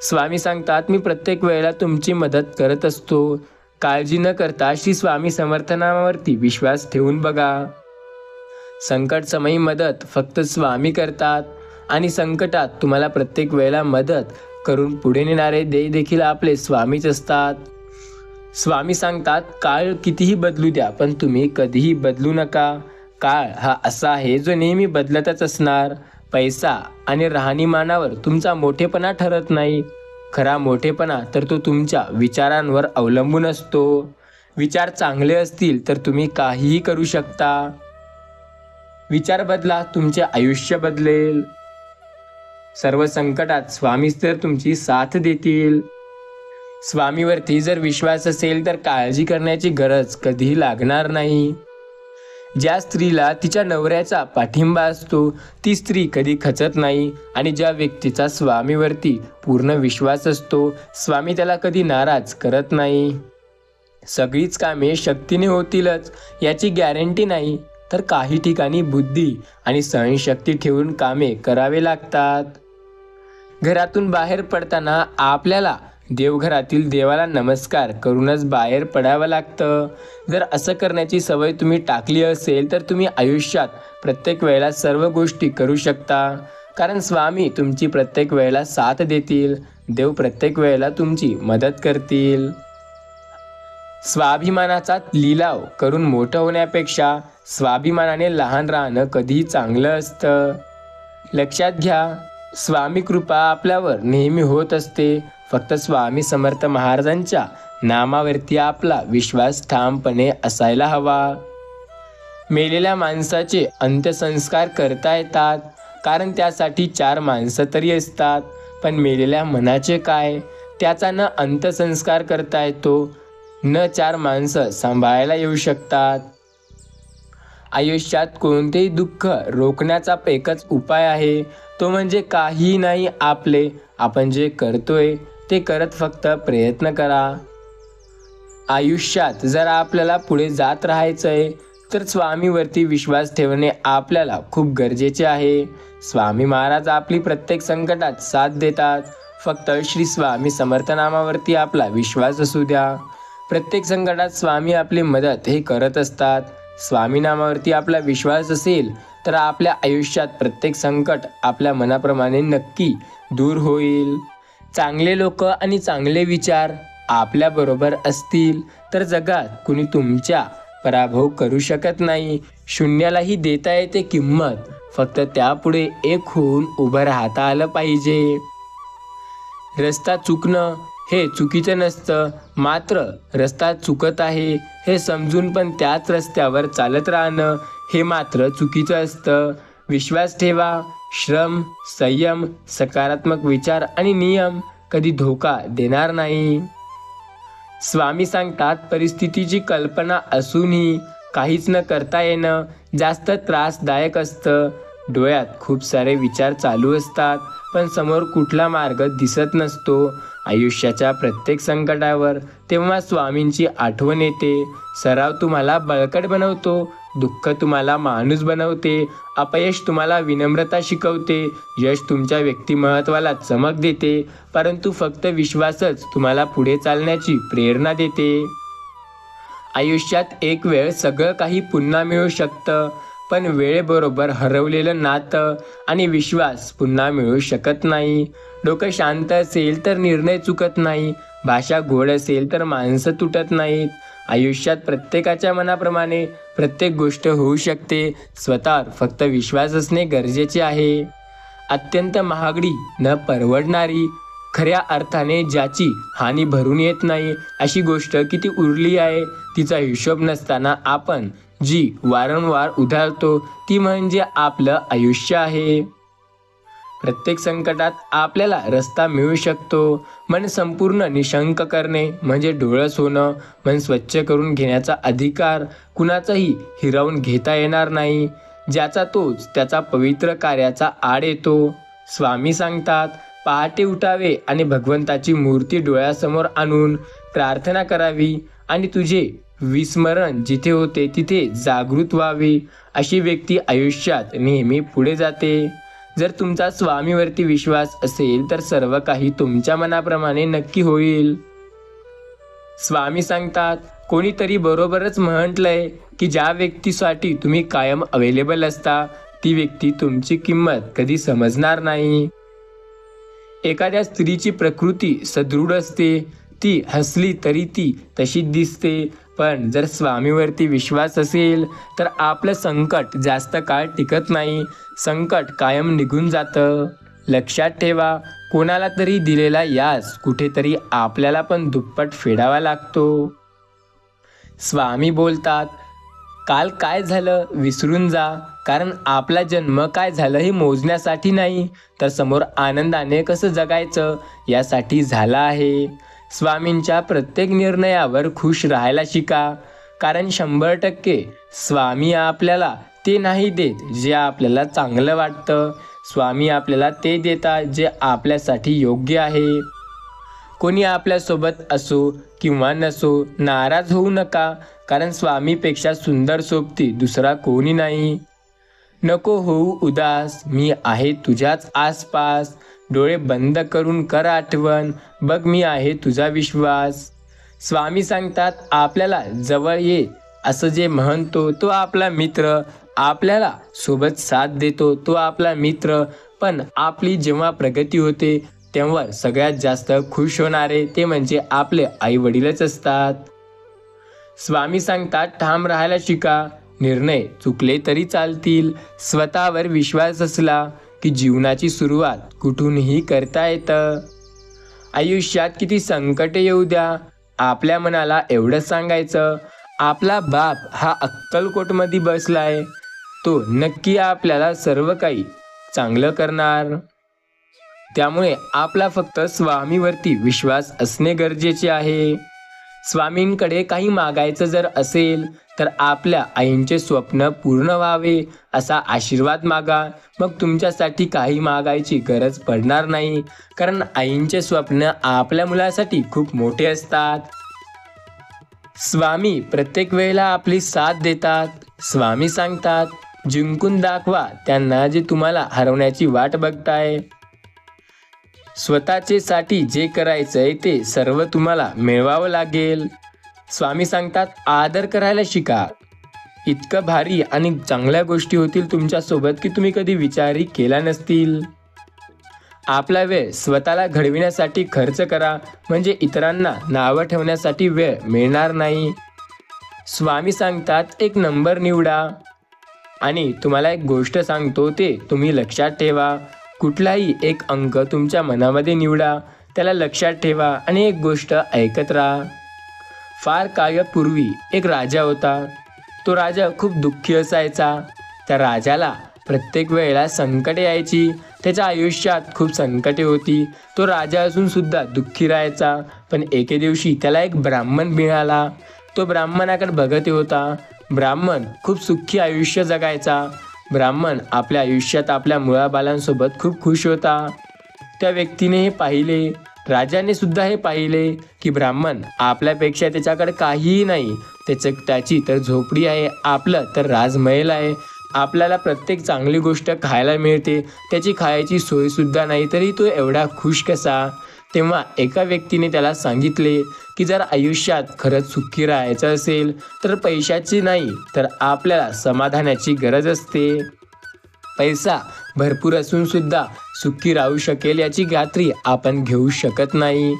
स्वामी सांगतात, मी प्रत्येक वेळेला तुमची मदत करत असतो. काळजी न करता श्री स्वामी समर्थनावरती विश्वास ठेवून बघा. संकट समयी मदत फक्त स्वामी करतात आणि संकटात तुम्हाला प्रत्येक वेळेला मदत करून पुढे नेणारे देव देखील आपले स्वामीच असतात. स्वामी सांगतात, काळ कितीही बदलू द्या पण तुम्ही कधीही बदलू नका. काळ हा असा आहे जो नेहमी बदलतच असणार. पैसा आणि राहणीमानावर तुमचा मोठेपणा ठरत नाही. खरा मोठेपणा तर तो तुमच्या विचारांवर अवलंबून असतो. विचार चांगले असतील तर तुम्ही काहीही करू शकता. विचार बदला, तुमचे आयुष्य बदलेल. सर्व संकटात स्वामीच तर तुमची साथ देतील. स्वामीवरती जर विश्वास असेल तर काळजी करण्याची गरज कधीही लागणार नाही. ज्या स्त्रीला तिच्या नवऱ्याचा पाठिंबा असतो ती स्त्री कधी खचत नाही, आणि ज्या व्यक्तीचा स्वामीवरती पूर्ण विश्वास असतो स्वामी त्याला कधी नाराज करत नाही. सगळीच कामे शक्तीने होतीलच याची गॅरंटी नाही, तर काही ठिकाणी बुद्धी आणि सहनशक्ती ठेवून कामे करावे लागतात. घरातून बाहेर पडताना आपल्याला देवघरातील देवाला नमस्कार करूनच बाहेर पडावं लागतं. जर असं करण्याची सवय तुम्ही टाकली असेल तर तुम्ही आयुष्यात प्रत्येक वेळेला सर्व गोष्टी करू शकता, कारण स्वामी तुमची प्रत्येक वेळेला साथ देतील. देव प्रत्येक वेळेला तुमची मदत करतील. स्वाभिमानाचा लिलाव करून मोठं होण्यापेक्षा स्वाभिमानाने लहान राहणं कधीही चांगलं असतं. लक्षात घ्या, स्वामी कृपा आपल्यावर नेहमी होत असते. फक्त स्वामी समर्थ महाराजांच्या नामावरती आपला विश्वास ठामपणे असायला हवा. मेलेल्या माणसाचे अंत्यसंस्कार करता येतात, कारण त्यासाठी 4 माणसं तरी असतात. पण मेलेल्या मनाचे काय, त्याचा न अंत्यसंस्कार करता येतो, न 4 माणसं सांभाळायला येऊ शकतात. आयुष्यात कोणतेही दुःख रोखण्याचा एकच उपाय आहे, तो म्हणजे काहीही नाही आपले. आपण जे करतोय ते करत फक्त प्रयत्न करा. आयुष्यात जर आपल्याला पुढे जात राहायचंय तर स्वामीवरती विश्वास ठेवणे आपल्याला खूप गरजेचे आहे. स्वामी महाराज आपली प्रत्येक संकटात साथ देतात. फक्त श्री स्वामी समर्थ नामावरती आपला विश्वास असू द्या. प्रत्येक संकटात स्वामी आपली मदत हे करत असतात. स्वामी नामावरती आपला विश्वास असेल तर आपल्या आयुष्यात प्रत्येक संकट आपल्या मनाप्रमाणे नक्की दूर होईल. चांगले लोक आणि चांगले विचार आपल्याबरोबर असतील तर जगात कुणी तुमच्या पराभव करू शकत नाही. शून्यालाही देता येते किंमत, फक्त त्यापुढे एक होऊन उभं राहता आलं पाहिजे. रस्ता चुकणं हे चुकीचं नसतं, मात्र रस्ता चुकत आहे हे समजून पण त्याच रस्त्यावर चालत राहणं हे मात्र चुकीचं असतं. विश्वास ठेवा. श्रम, संयम, सकारात्मक विचार आणि नियम कधी धोका देणार नाही. स्वामी सांगतात, परिस्थितीची कल्पना असूनही काहीच न करता येणं जास्त त्रासदायक असतं. डोळ्यात खूप सारे विचार चालू असतात, पण समोर कुठला मार्ग दिसत नसतो. आयुष्याच्या प्रत्येक संकटावर तेव्हा स्वामींची आठवण येते. सराव तुम्हाला बळकट बनवतो, दुःख तुम्हाला माणूस बनवते, अपयश तुम्हाला विनम्रता शिकवते, यश तुमच्या व्यक्तिमत्वाला चमक देते, परंतु फक्त विश्वासच तुम्हाला पुढे चालण्याची प्रेरणा देते. आयुष्यात एक वेळ सगळं काही पुन्हा मिळू शकतं, पण वेळेबरोबर हरवलेलं नातं आणि विश्वास पुन्हा मिळू शकत नाही. डोकं शांत असेल तर निर्णय चुकत नाही, भाषा गोड असेल तर माणसं तुटत नाहीत. आयुष्यात प्रत्येकाच्या मनाप्रमाणे प्रत्येक गोष्ट होऊ शकते. स्वतःवर फक्त विश्वास असणे गरजेचे आहे. अत्यंत महागडी, न परवडणारी, खऱ्या अर्थाने ज्याची हानी भरून येत नाही अशी गोष्ट किती उरली आहे. तिचा हिशोब नसताना आपण जी वारंवार उधळतो ती म्हणजे आपलं आयुष्य आहे. प्रत्येक संकटात आपल्याला रस्ता मिळू शकतो. मन संपूर्ण निशंक करणे म्हणजे डोळस होणं. मन स्वच्छ करून घेण्याचा अधिकार कुणाचाही हिरावून घेता येणार नाही. ज्याचा तोच त्याचा पवित्र कार्याचा आड येतो. स्वामी सांगतात, पहाटे उठावे आणि भगवंताची मूर्ती डोळ्यासमोर आणून प्रार्थना करावी आणि तुझे विस्मरण जिथे होते तिथे जागृत व्हावी. अशी व्यक्ती आयुष्यात नेहमी पुढे जाते. जर तुमचा स्वामीवरती विश्वास असेल तर सर्व काही तुमच्या मनाप्रमाणे नक्की होईल. स्वामी सांगतात, कोणीतरी बरोबरच म्हटलंय की ज्या व्यक्तीसाठी तुम्ही कायम अवेलेबल असता ती व्यक्ती तुमची किंमत कधी समजणार नाही. एखाद्या स्त्रीची प्रकृती सदृढ असते, ती हसली तरी ती तशीच दिसते. पण जर स्वामीवरती विश्वास असेल तर आपलं संकट जास्त काळ टिकत नाही. संकट कायम निघून जातं. लक्षात ठेवा, कोणाला तरी दिलेला यास कुठेतरी आपल्याला पण दुप्पट फेडावा लागतो. स्वामी बोलतात, काल काय झालं विसरून जा, कारण आपला जन्म काय झालं हे मोजण्यासाठी नाही, तर समोर आनंदाने कसं जगायचं यासाठी झाला आहे. स्वामींच्या प्रत्येक निर्णयावर खुश राहायला शिका, कारण 100% स्वामी आपल्याला ते नाही देत जे आपल्याला चांगलं वाटतं. स्वामी आपल्याला ते देतात जे आपल्यासाठी योग्य आहे. कोणी आपल्यासोबत असो किंवा नसो, नाराज होऊ नका, कारण स्वामीपेक्षा सुंदर सोबती दुसरा कोणी नाही. नको होऊ उदास, मी आहे तुझ्याच आसपास. डोळे बंद करून कर आठवण, बघ मी आहे तुझा विश्वास. स्वामी सांगतात, आपल्याला जवळ ये असं जे म्हणतो तो आपला मित्र, आपल्याला सोबत साथ देतो तो आपला मित्र. पण आपली जेव्हा प्रगती होते तेव्हा सगळ्यात जास्त खुश होणारे ते म्हणजे आपले आई वडीलच असतात. स्वामी सांगतात, ठाम राहायला शिका. निर्णय चुकले तरी चालतील. स्वतःवर विश्वास असला की जीवनाची सुरुवात कुठूनही करता येतं. आयुष्यात किती संकटे येऊ द्या, आपल्या मनाला एवढंच सांगायचं, आपला बाप हा अक्कलकोटमध्ये बसलाय, तो नक्की आपल्याला सर्व काही चांगलं करणार. त्यामुळे आपला फक्त स्वामीवरती विश्वास असणे गरजेचे आहे. स्वामींकडे काही मागायचं जर असेल तर आपल्या आईंचे स्वप्न पूर्ण व्हावे असा आशीर्वाद मागा. मग तुमच्यासाठी काही मागायची गरज पडणार नाही, कारण आईंचे स्वप्न आपल्या मुलासाठी खूप मोठे असतात. स्वामी प्रत्येक वेळेला आपली साथ देतात. स्वामी सांगतात, जिंकून दाखवा त्यांना जे तुम्हाला हरवण्याची वाट बघताय. स्वतःचे साठी जे करायचंय ते सर्व तुम्हाला मिळवावं लागेल. स्वामी सांगतात, आदर करायला शिका. इतकं भारी आणि चांगल्या गोष्टी होतील तुमच्यासोबत की तुम्ही कधी विचारही केला नसतील. आपला वेळ स्वतःला घडविण्यासाठी खर्च करा, म्हणजे इतरांना नावं ठेवण्यासाठी वेळ मिळणार नाही. स्वामी सांगतात एक नंबर निवडा. आणि तुम्हाला एक गोष्ट सांगतो ते तुम्ही लक्षात ठेवा. कुठलाही एक अंक तुमच्या मनामध्ये निवडा, त्याला लक्षात ठेवा आणि एक गोष्ट ऐकत राहा. फार काळापूर्वी एक राजा होता. तो राजा खूप दुःखी असायचा. त्या राजाला प्रत्येक वेळेला संकटे यायची. त्याच्या आयुष्यात खूप संकटे होती. तो राजा असून सुद्धा दुःखी राहायचा. पण एके दिवशी त्याला एक ब्राह्मण मिळाला. तो ब्राह्मणाकडे बघत होता. ब्राह्मण खूप सुखी आयुष्य जगायचा. ब्राह्मण आपल्या आयुष्यात आपल्या मुलाबाळांसोबत खूप खुश होता. त्या व्यक्तीने हे पाहिले, राजाने सुद्धा हे पाहिले की ब्राह्मण आपल्यापेक्षा त्याच्याकडे काहीही नाही. त्याची तर झोपडी आहे, आपलं तर राजमहल आहे. आपल्याला प्रत्येक चांगली गोष्ट खायला मिळते, त्याची खायची सोयसुद्धा नाही, तरी तो एवढा खुश कसा? तेव्हा एका व्यक्तीने त्याला सांगितले की जर आयुष्यात खरंच सुखी राहायचं असेल तर पैशाची नाही तर आपल्याला समाधानाची गरज असते. पैसा भरपूर असून सुद्धा सुखी राहू शकेल याची खात्री आपण घेऊ शकत नाही.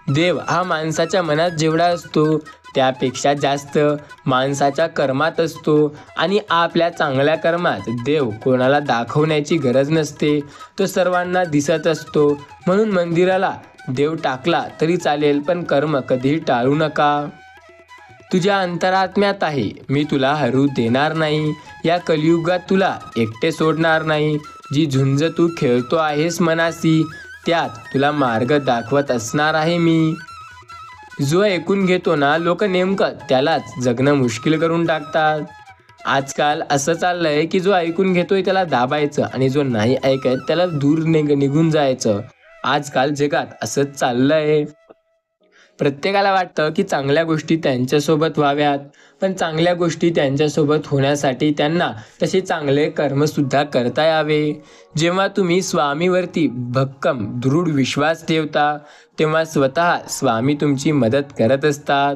देव हा माणसाच्या मनात जेवढा असतो त्यापेक्षा जास्त माणसाच्या कर्मात असतो. आणि आपल्या चांगल्या कर्मात देव कोणाला दाखवण्याची गरज नसते, तो सर्वांना दिसत असतो. म्हणून मंदिराला देव टाकला तरी चालेल, पण कर्म कधीही टाळू नका. तुझ्या अंतरात्म्यात आहे, मी तुला हरू देणार नाही. या कलियुगात तुला एकटे सोडणार नाही. जी झुंज तू खेळतो आहेस मनासी, त्यात तुला मार्ग दाखवत असणार आहे मी. जो ऐकून घेतो ना, लोक नेमकं त्यालाच जगणं मुश्किल करून टाकतात. आजकाल असं चाललंय की जो ऐकून घेतोय त्याला दाबायचं आणि जो नाही ऐकत त्याला दूर निघून जायचं. आजकाल जगात असंच चाललंय. प्रत्येकाला वाटतं की चांगल्या गोष्टी त्यांच्यासोबत व्हाव्यात, पण चांगल्या गोष्टी त्यांच्यासोबत होण्यासाठी त्यांना तसे चांगले कर्मसुद्धा करता यावे. जेव्हा तुम्ही स्वामीवरती भक्कम दृढ विश्वास ठेवता तेव्हा स्वतः स्वामी तुमची मदत करत असतात.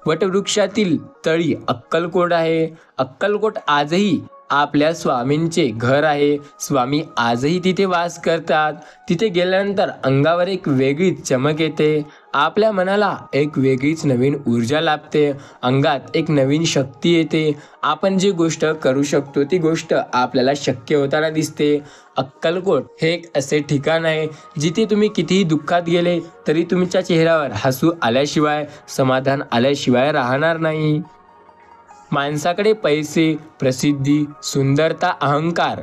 वटवृक्षातील तळी अक्कलकोट आहे. अक्कलकोट आजही आपल्या स्वामींचे घर आहे. स्वामी आजही तिथे वास करतात. तिथे गेल्यानंतर अंगावर एक वेगळीच चमक येते. आपल्या मनाला एक वेगळीच नवीन ऊर्जा लाभते. अंगात एक नवीन शक्ती येते. आपण जी गोष्ट करू शकतो ती गोष्ट आपल्याला शक्य होताना दिसते. अक्कलकोट हे एक असे ठिकाण आहे जिथे तुम्ही कितीही दुःखात गेले तरी तुमच्या चेहऱ्यावर हसू आल्याशिवाय, समाधान आल्याशिवाय राहणार नाही. माणसाकडे पैसे, प्रसिद्धी, सुंदरता, अहंकार,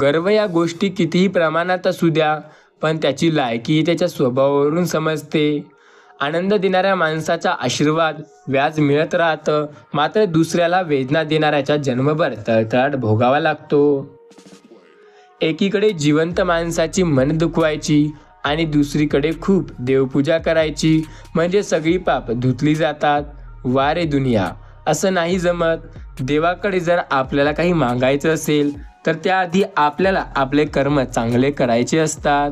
गर्व या गोष्टी कितीही प्रमाणात असू द्या, पण त्याची लायकी त्याच्या स्वभावावरून समजते. आनंद देणाऱ्या माणसाचा आशीर्वाद व्याज मिळत राहतं, मात्र दुसऱ्याला वेदना देणाऱ्याच्या जन्मभर तळतळाट भोगावा लागतो. एकीकडे जिवंत माणसाची मन दुखवायची आणि दुसरीकडे खूप देवपूजा करायची, म्हणजे सगळी पाप धुतली जातात. वा रे दुनिया, असं नाही जमत. देवाकडे जर आपल्याला काही मागायचं असेल तर त्याआधी आपल्याला आपले कर्म चांगले करायचे असतात.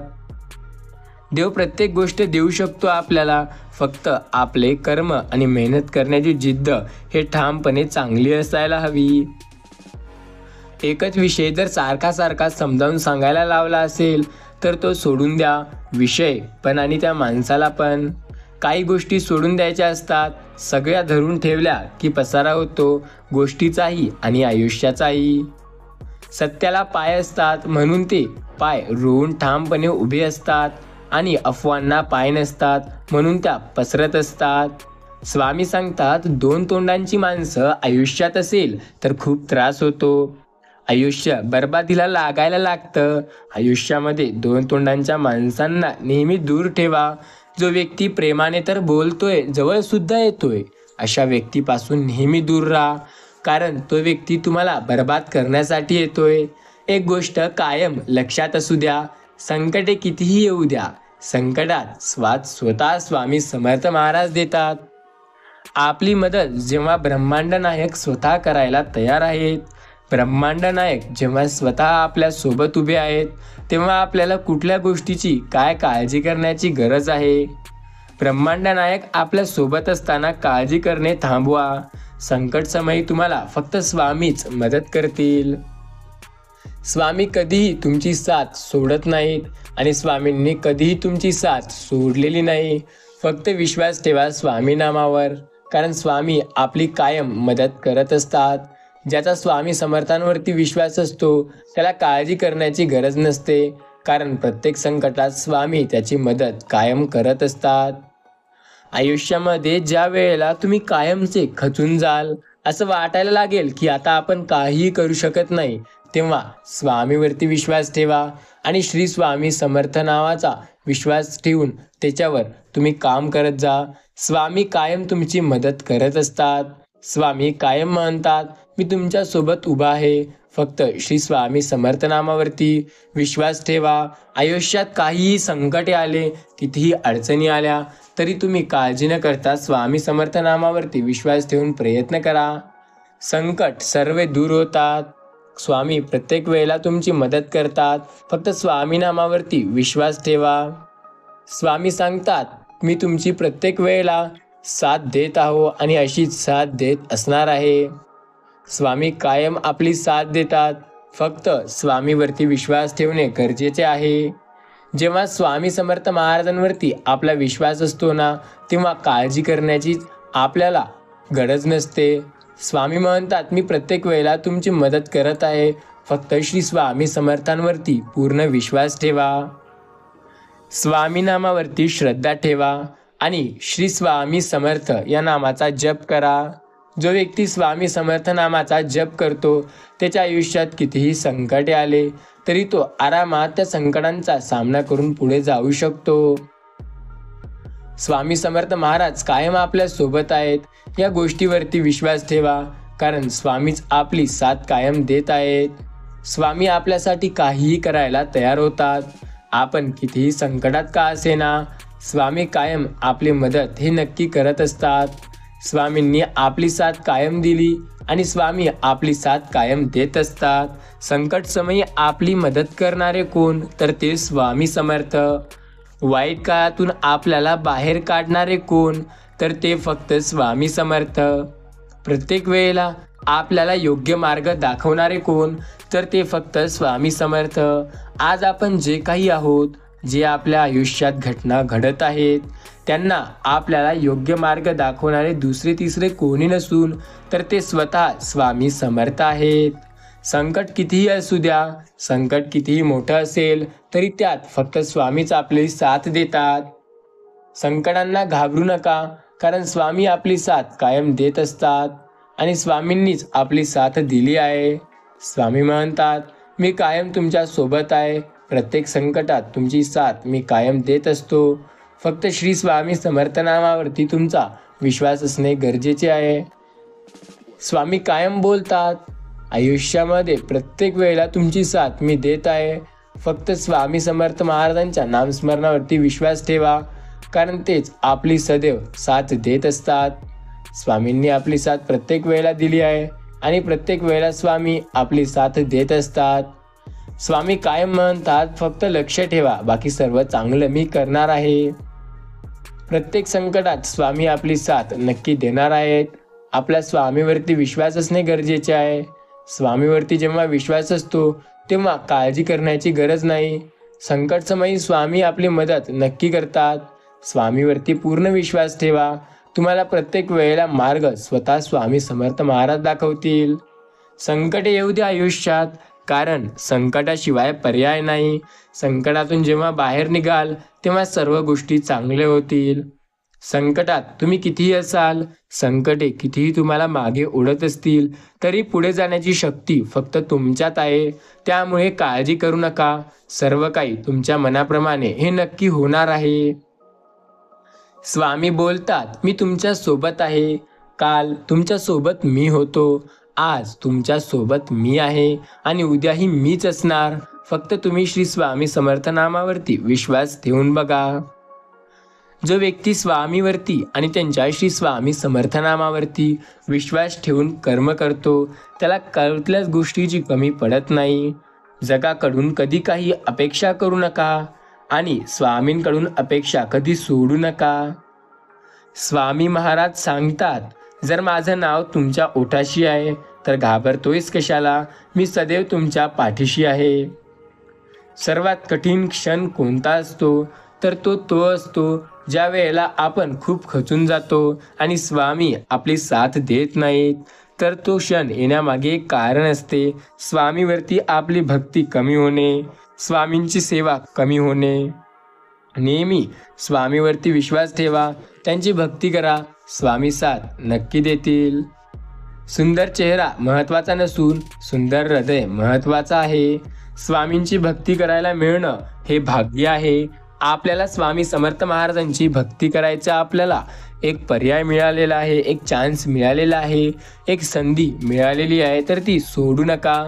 देव प्रत्येक गोष्ट देऊ शकतो आपल्याला, फक्त आपले कर्म आणि मेहनत करण्याची जिद्द हे ठामपणे चांगली असायला हवी. एकच विषय जर सारखा समजावून सांगायला लावला असेल तर तो सोडून द्या, विषय पण आणि त्या माणसाला पण. काही गोष्टी सोडून द्यायच्या असतात. सगळ्या धरून ठेवल्या की पसारा होतो, गोष्टीचाही आणि आयुष्याचाही. सत्याला पाय असतात म्हणून ते पाय रोवून ठामपणे उभे असतात आणि अफवांना पाय नसतात म्हणून त्या पसरत असतात. स्वामी सांगतात, दोन तोंडांची माणसं आयुष्यात असेल तर खूप त्रास होतो. आयुष्य बर्बादीला लागायला लागतं. आयुष्यामध्ये दोन तोंडांच्या माणसांना नेहमी दूर ठेवा. जो व्यक्ती प्रेमाने तर बोलतोय, जवळ सुद्धा येतोय, अशा व्यक्तीपासून नेहमी दूर राहा, कारण तो व्यक्ती तुम्हाला बर्बाद करण्यासाठी येतोय. एक गोष्ट कायम लक्षात असू द्या, संकटे कितीही येऊ द्या, संकटात स्वतः स्वामी समर्थ महाराज देतात. आपली मदत जेव्हा ब्रह्मांड नायक स्वतः करायला तयार आहेत, ब्रह्मांड नायक जेव्हा स्वतः आपल्या सोबत उभे आहेत, तेव्हा आपल्याला कुठल्या गोष्टीची काय काळजी करण्याची गरज आहे. ब्रह्मांड नायक आपल्या सोबत असताना काळजी करणे थांबवा. संकट समयी तुम्हाला फक्त स्वामीच मदत करतील. स्वामी कधीही तुमची साथ सोडत नाहीत आणि स्वामींनी कधीही तुमची साथ सोडलेली नाही. फक्त विश्वास ठेवा स्वामी नामावर, कारण स्वामी आपली कायम मदत करत असतात. ज्याचा स्वामी समर्थांवरती विश्वास असतो त्याला काळजी करण्याची गरज नसते, कारण प्रत्येक संकटात स्वामी त्याची मदत कायम करत असतात. आयुष्यामध्ये ज्या वेळेला तुम्ही कायमचे खचून जाल, असं वाटायला लागेल की आता आपण काहीही करू शकत नाही, तेव्हा स्वामीवरती विश्वास ठेवा आणि श्री स्वामी समर्थ नावाचा विश्वास ठेवून त्याच्यावर तुम्ही काम करत जा. स्वामी कायम तुमची मदत करत असतात. स्वामी कायम म्हणतात, मी तुमच्या सोबत उभा आहे. फक्त श्री स्वामी समर्थ नामावरती विश्वास ठेवा. आयुष्यात काहीही संकटे आले, कितीही अडचणी आल्या तरी तुम्ही काळजी न करता स्वामी समर्थ नामावरती विश्वास ठेवून प्रयत्न करा. संकट सर्व दूर होतात. स्वामी प्रत्येक वेळेला तुमची मदत करतात. फक्त स्वामी नामावरती विश्वास ठेवा. स्वामी सांगतात, मी तुमची प्रत्येक वेळेला साथ देत आहो आणि अशीच साथ देत असणार आहे. स्वामी कायम आपली साथ देतात. फक्त स्वामीवरती विश्वास ठेवणे गरजेचे आहे. जेव्हा स्वामी समर्थ महाराजांवरती आपला विश्वास असतो ना, तेव्हा काळजी करण्याची आपल्याला गरज नसते. स्वामी म्हणतात, मी प्रत्येक वेळेला तुमची मदत करत आहे. फक्त श्री स्वामी समर्थांवरती पूर्ण विश्वास ठेवा. स्वामी नामावरती श्रद्धा ठेवा आणि श्री स्वामी समर्थ या नामाचा जप करा. जो व्यक्ती स्वामी समर्थ नामाचा जप करतो त्याच्या आयुष्यात कितीही संकटे आले तरी तो आरामात त्या संकटांचा सामना करून पुढे जाऊ शकतो. स्वामी समर्थ महाराज कायम आपल्या सोबत आहेत. या गोष्टीवरती विश्वास ठेवा, कारण स्वामीच आपली साथ कायम देत आहेत. स्वामी आपल्यासाठी काहीही करायला तयार होतात. आपण कितीही संकटात का असेना, स्वामी कायम आपली मदत हे नक्की करत असतात. स्वामींनी आपली साथ कायम दिली आणि स्वामी आपली साथ कायम देत असतात. संकट समयी आपली मदत करणारे कोण, तर ते स्वामी समर्थ. वाईट काळातून आपल्याला बाहेर काढणारे कोण, तर ते फक्त स्वामी समर्थ. प्रत्येक वेळेला आपल्याला योग्य मार्ग दाखवणारे कोण, तर ते फक्त स्वामी समर्थ. आज आपण जे काही आहोत, जे आपल्या आयुष्यात घटना घडत आहेत, त्यांना आपल्याला योग्य मार्ग दाखवणारे दुसरे तिसरे कोणी नसून तर ते स्वतः स्वामी समर्थ आहेत. संकट कितीही असू द्या, संकट कितीही मोठं असेल तरी त्यात फक्त स्वामीच आपली साथ देतात. संकटांना घाबरू नका, कारण स्वामी आपली साथ कायम देत असतात आणि स्वामींनीच आपली साथ दिली आहे. स्वामी म्हणतात, मी कायम तुमच्या सोबत आहे. प्रत्येक संकटात तुमची साथ मी कायम देत असतो. फक्त श्री स्वामी समर्थ नामावरती तुमचा विश्वास असणे गरजेचे आहे. स्वामी कायम बोलतात, आयुष्यामध्ये प्रत्येक वेळेला तुमची साथ मी देत आहे. फक्त स्वामी समर्थ महाराजांच्या नामस्मरणावरती विश्वास ठेवा, कारण तेच आपली सदैव साथ देत असतात. स्वामींनी आपली साथ प्रत्येक वेळेला दिली आहे आणि प्रत्येक वेळेला स्वामी आपली साथ देत असतात. स्वामी कायम म्हणतात, फक्त लक्ष ठेवा, बाकी सर्व चांगलं मी करणार आहे. प्रत्येक संकटात स्वामी आपली साथ नक्की देणार आहेत. आपल्या स्वामीवरती विश्वास असणे गरजेचे आहे. स्वामीवरती जेव्हा विश्वास असतो तेव्हा काळजी करण्याची गरज नाही. संकट समयी स्वामी आपली मदत नक्की करतात. स्वामीवरती पूर्ण विश्वास ठेवा. तुम्हाला प्रत्येक वेळेला मार्ग स्वतः स्वामी समर्थ महाराज दाखवतील. संकटे येऊ द्या आयुष्यात, कारण संकटाशिवाय पर्याय नाही. संकटातून जेव्हा बाहेर निघाल तेव्हा सर्व गोष्टी चांगल्या होतील. संकटात तुम्ही कितीही असाल, संकटे कितीही तुम्हाला मागे ओढत असतील तरी पुढे जाण्याची शक्ती फक्त तुमच्यात आहे. त्यामुळे काळजी करू नका. सर्व काही तुमच्या मनाप्रमाणे हे नक्की होणार आहे. स्वामी बोलतात, मी तुमच्या सोबत आहे. काल तुमच्या सोबत मी होतो, आज तुमच्या सोबत मी आहे आणि उद्याही मीच असणार. फक्त तुम्ही श्री स्वामी समर्थ नामावरती विश्वास ठेवून बघा. जो व्यक्ती स्वामीवरती आणि त्यांच्या श्री स्वामी समर्थ नामावरती विश्वास ठेवून कर्म करतो त्याला कुठल्याच गोष्टीची कमी पडत नाही. जगाकडून कधी काही अपेक्षा करू नका आणि स्वामींकडून अपेक्षा कधी सोडू नका. स्वामी महाराज सांगतात, जर माझं नाव तुमच्या ओठाशी आहे तर घाबरतोयस कशाला, मी सदैव तुमच्या पाठीशी आहे. सर्वात कठीण क्षण कोणता असतो तर तो असतो ज्या वेळेला आपण खूप खचून जातो आणि स्वामी आपली साथ देत नाहीत, तर तो क्षण येण्यामागे एक कारण असते. स्वामीवरती आपली भक्ती कमी होणे, स्वामींची सेवा कमी होणे. नेहमी स्वामीवरती विश्वास ठेवा, त्यांची भक्ती करा, स्वामी साथ नक्की देतील. सुंदर चेहरा महत्त्वाचा नसून सुंदर हृदय महत्त्वाचं आहे. स्वामींची भक्ती करायला मिळणं हे भाग्य आहे. आपल्याला स्वामी समर्थ महाराजांची भक्ती करायचा आपल्याला एक पर्याय मिळालेला आहे, एक चान्स मिळालेला आहे, एक संधी मिळालेली आहे, तर ती सोडू नका.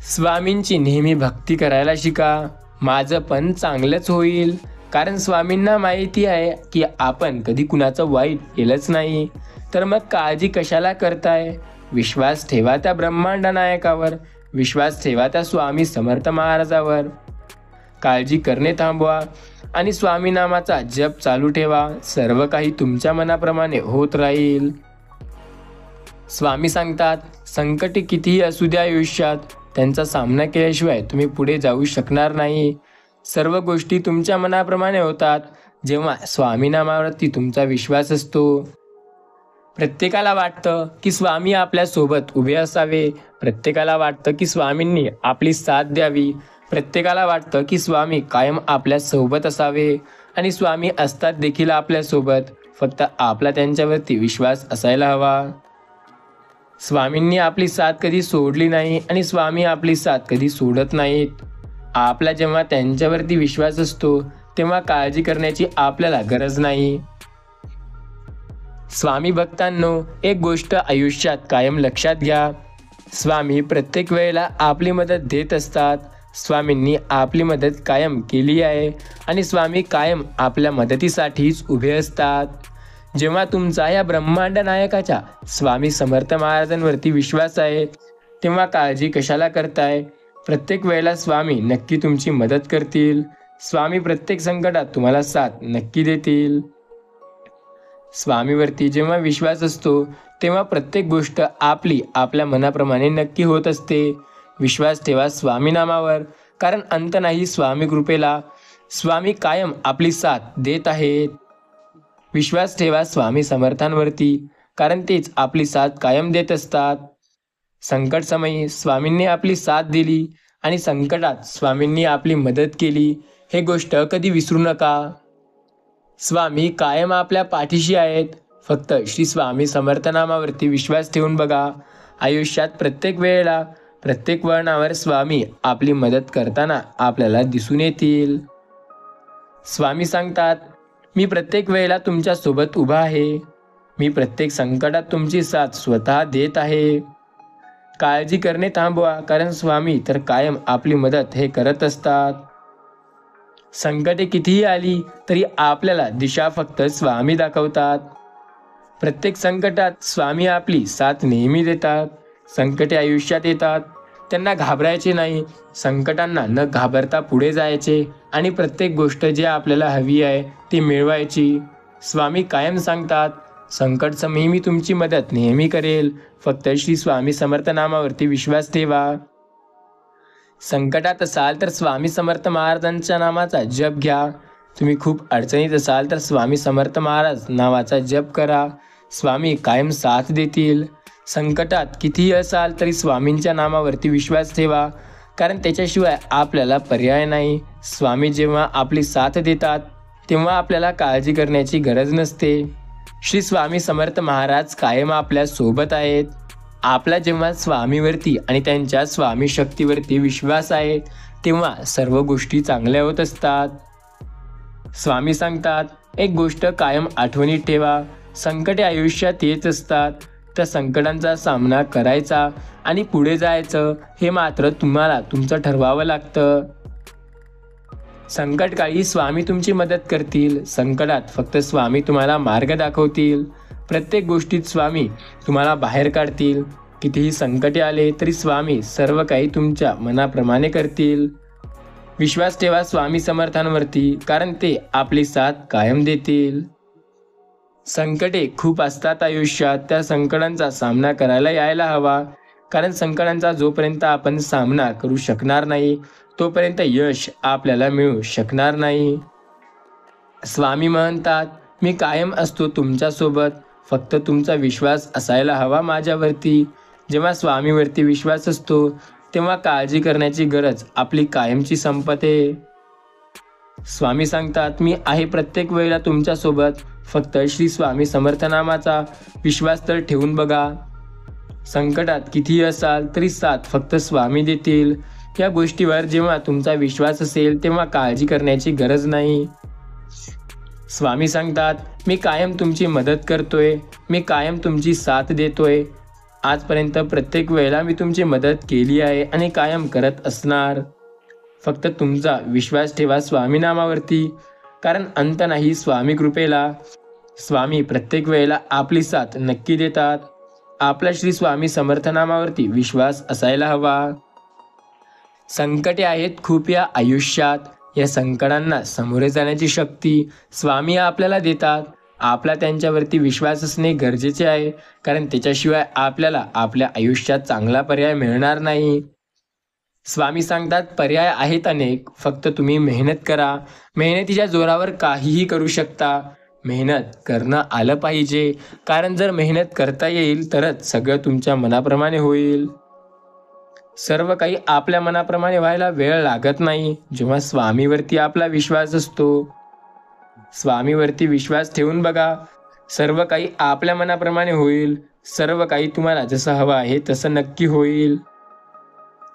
स्वामींची नेहमी भक्ती करायला शिका. माझं पण चांगलंच होईल, कारण स्वामींना माहिती आहे की आपण कधी कुणाचं वाईट केलंच नाही. तर मग काळजी कशाला करताय? विश्वास ठेवा त्या ब्रह्मांड नायकावर, विश्वास ठेवा त्या स्वामी समर्थ महाराजावर. काळजी करणे थांबवा आणि स्वामी नामाचा जप चालू ठेवा. सर्व काही तुमच्या मनाप्रमाणे होत राहील. स्वामी सांगतात, संकटे कितीही असू द्या आयुष्यात, त्यांचा सामना केल्याशिवाय तुम्ही पुढे जाऊ शकणार नाही. सर्व गोष्टी तुमच्या मनाप्रमाणे होतात जेव्हा स्वामी नामावरती तुमचा विश्वास असतो. प्रत्येकाला वाटतं की स्वामी आपल्यासोबत उभे असावे, प्रत्येकाला वाटतं की स्वामींनी आपली साथ द्यावी, प्रत्येकाला वाटतं की स्वामी कायम आपल्या सोबत असावे, आणि स्वामी असतात देखील आपल्यासोबत, फक्त आपला त्यांच्यावरती विश्वास असायला हवा. स्वामींनी आपली साथ कधी सोडली नाही आणि स्वामी आपली साथ कधी सोडत नाहीत. आपला जेव्हा त्यांच्यावरती विश्वास असतो तेव्हा काळजी करण्याची आपल्याला गरज नाही. स्वामी भक्तांनो, एक गोष्ट आयुष्यात कायम लक्षात घ्या, स्वामी प्रत्येक वेळेला आपली मदत देत असतात. स्वामींनी आपली मदत कायम केली आहे आणि स्वामी कायम आपल्या मदतीसाठीच उभे असतात. जेव्हा तुमचा या ब्रह्मांड नायकाच्या स्वामी समर्थ महाराजांवरती विश्वास आहे, तेव्हा काळजी कशाला करताय? प्रत्येक वेळेला स्वामी नक्की तुमची मदत करतील. स्वामी प्रत्येक संकटात तुम्हाला साथ नक्की देतील. स्वामीवरती जेव्हा विश्वास असतो तेव्हा प्रत्येक गोष्ट आपली आपल्या मनाप्रमाणे नक्की होत असते. विश्वास ठेवा स्वामी नामावर, कारण अंत नाही स्वामी कृपेला. स्वामी कायम आपली साथ देत आहेत. विश्वास ठेवा स्वामी समर्थांवरती, कारण तेच आपली साथ कायम देत असतात. संकट समयी स्वामींनी आपली साथ दिली आणि संकटात स्वामींनी आपली मदत केली, हे गोष्ट कधी विसरू नका. स्वामी कायम आपल्या पाठीशी आहेत. फक्त श्री स्वामी समर्थ नामावरती विश्वास ठेवून बघा. आयुष्यात प्रत्येक वेळेला प्रत्येक वळणावर स्वामी आपली मदत करताना आपल्याला दिसून येतील. स्वामी सांगतात, मी प्रत्येक वेळेला तुमच्या सोबत उभा आहे. मी प्रत्येक संकटात तुमची साथ स्वतः देत आहे. काळजी करणे थांबवा, कारण स्वामी तर कायम आपली मदत हे करत असतात. संकटे कितीही आली तरी आपल्याला दिशा फक्त स्वामी दाखवतात. प्रत्येक संकटात स्वामी आपली साथ नेहमी देतात. संकटे आयुष्यात येतात, त्यांना घाबरायचे नाही. संकटांना न घाबरता पुढे जायचे आणि प्रत्येक गोष्ट जी आपल्याला हवी आहे ती मिळवायची. स्वामी कायम सांगतात, संकट समयी मी तुमची मदत नेहमी करेल. फक्त श्री स्वामी समर्थ नामावरती विश्वास ठेवा. संकटात असाल तर स्वामी समर्थ महाराजांच्या नामाचा जप घ्या. तुम्ही खूप अडचणीत असाल तर स्वामी समर्थ महाराज नावाचा जप करा. स्वामी कायम साथ देतील. संकटात कितीही असाल तरी स्वामींच्या नामावरती विश्वास ठेवा, कारण त्याच्याशिवाय आपल्याला पर्याय नाही. स्वामी जेव्हा आपली साथ देतात तेव्हा आपल्याला काळजी करण्याची गरज नसते. श्री स्वामी समर्थ महाराज कायम आपल्या सोबत आहेत. आपला जेव्हा स्वामीवरती आणि त्यांच्या स्वामी शक्तीवरती विश्वास आहे तेव्हा सर्व गोष्टी चांगल्या होत असतात. स्वामी सांगतात, एक गोष्ट कायम आठवणीत ठेवा, संकटे आयुष्यात येत असतात. त्या संकटांचा सामना करायचा आणि पुढे जायचं हे मात्र तुम्हाला तुमचं ठरवावं लागतं. संकटकाळी स्वामी तुमची मदत करतील. संकटात फक्त स्वामी तुम्हाला मार्ग दाखवतील. प्रत्येक गोष्टीत स्वामी तुम्हाला बाहेर काढतील. कितीही संकटे आले तरी स्वामी सर्व काही तुमच्या मनाप्रमाणे करतील. विश्वास ठेवा स्वामी समर्थांवरती, कारण ते आपली साथ कायम देतील. संकटे खूप असतात आयुष्यात, त्या संकटांचा सामना करायला यायला हवा, कारण संकटांचा जोपर्यंत आपण सामना करू शकणार नाही तोपर्यंत यश आपल्याला मिळू शकणार नाही. स्वामी म्हणतात, मी कायम असतो तुमच्यासोबत, फक्त तुमचा विश्वास असायला हवा माझ्यावरती. जेव्हा स्वामीवरती विश्वास असतो तेव्हा काळजी करण्याची गरज आपली कायमची संपते. स्वामी सांगतात, मी आहे प्रत्येक वेळेला तुमच्यासोबत, फक्त श्री स्वामी समर्थ नामाचा विश्वास तर ठेवून बघा. संकटात कितीही असाल तरी साथ फक्त स्वामी देतील. या गोष्टीवर जेव्हा तुमचा विश्वास असेल तेव्हा काळजी करण्याची गरज नाही. स्वामी सांगतात, मी कायम तुमची मदत करतोय, मी कायम तुमची साथ देतोय. आजपर्यंत प्रत्येक वेळेला मी तुमची मदत केली आहे आणि कायम करत असणार. फक्त तुमचा विश्वास ठेवा स्वामी नामावरती, कारण अंत नाही स्वामी कृपेला. स्वामी प्रत्येक वेळेला आपली साथ नक्की देतात. आपला श्री स्वामी समर्थ नामावरती विश्वास असायला हवा. संकटे आहेत खूप या आयुष्यात, या संकटांना सामोरे जाण्याची शक्ती स्वामी आपल्याला देतात. आपला त्यांच्यावरती विश्वास असणे गरजेचे आहे, कारण त्याच्याशिवाय आपल्याला आपल्या आयुष्यात चांगला पर्याय मिळणार नाही. स्वामी सांगतात, पर्याय आहेत अनेक, फक्त तुम्ही मेहनत करा. मेहनतीच्या जोरावर काहीही करू शकता. मेहनत करणं आलं पाहिजे, कारण जर मेहनत करता येईल तरच सगळं तुमच्या मनाप्रमाणे होईल. सर्व काही आपल्या मनाप्रमाणे व्हायला वेळ लागत नाही, जेव्हा स्वामीवरती आपला विश्वास असतो. स्वामीवरती विश्वास ठेवून बघा, सर्व काही आपल्या मनाप्रमाणे होईल. सर्व काही तुम्हाला जसं हवं आहे तसं नक्की होईल.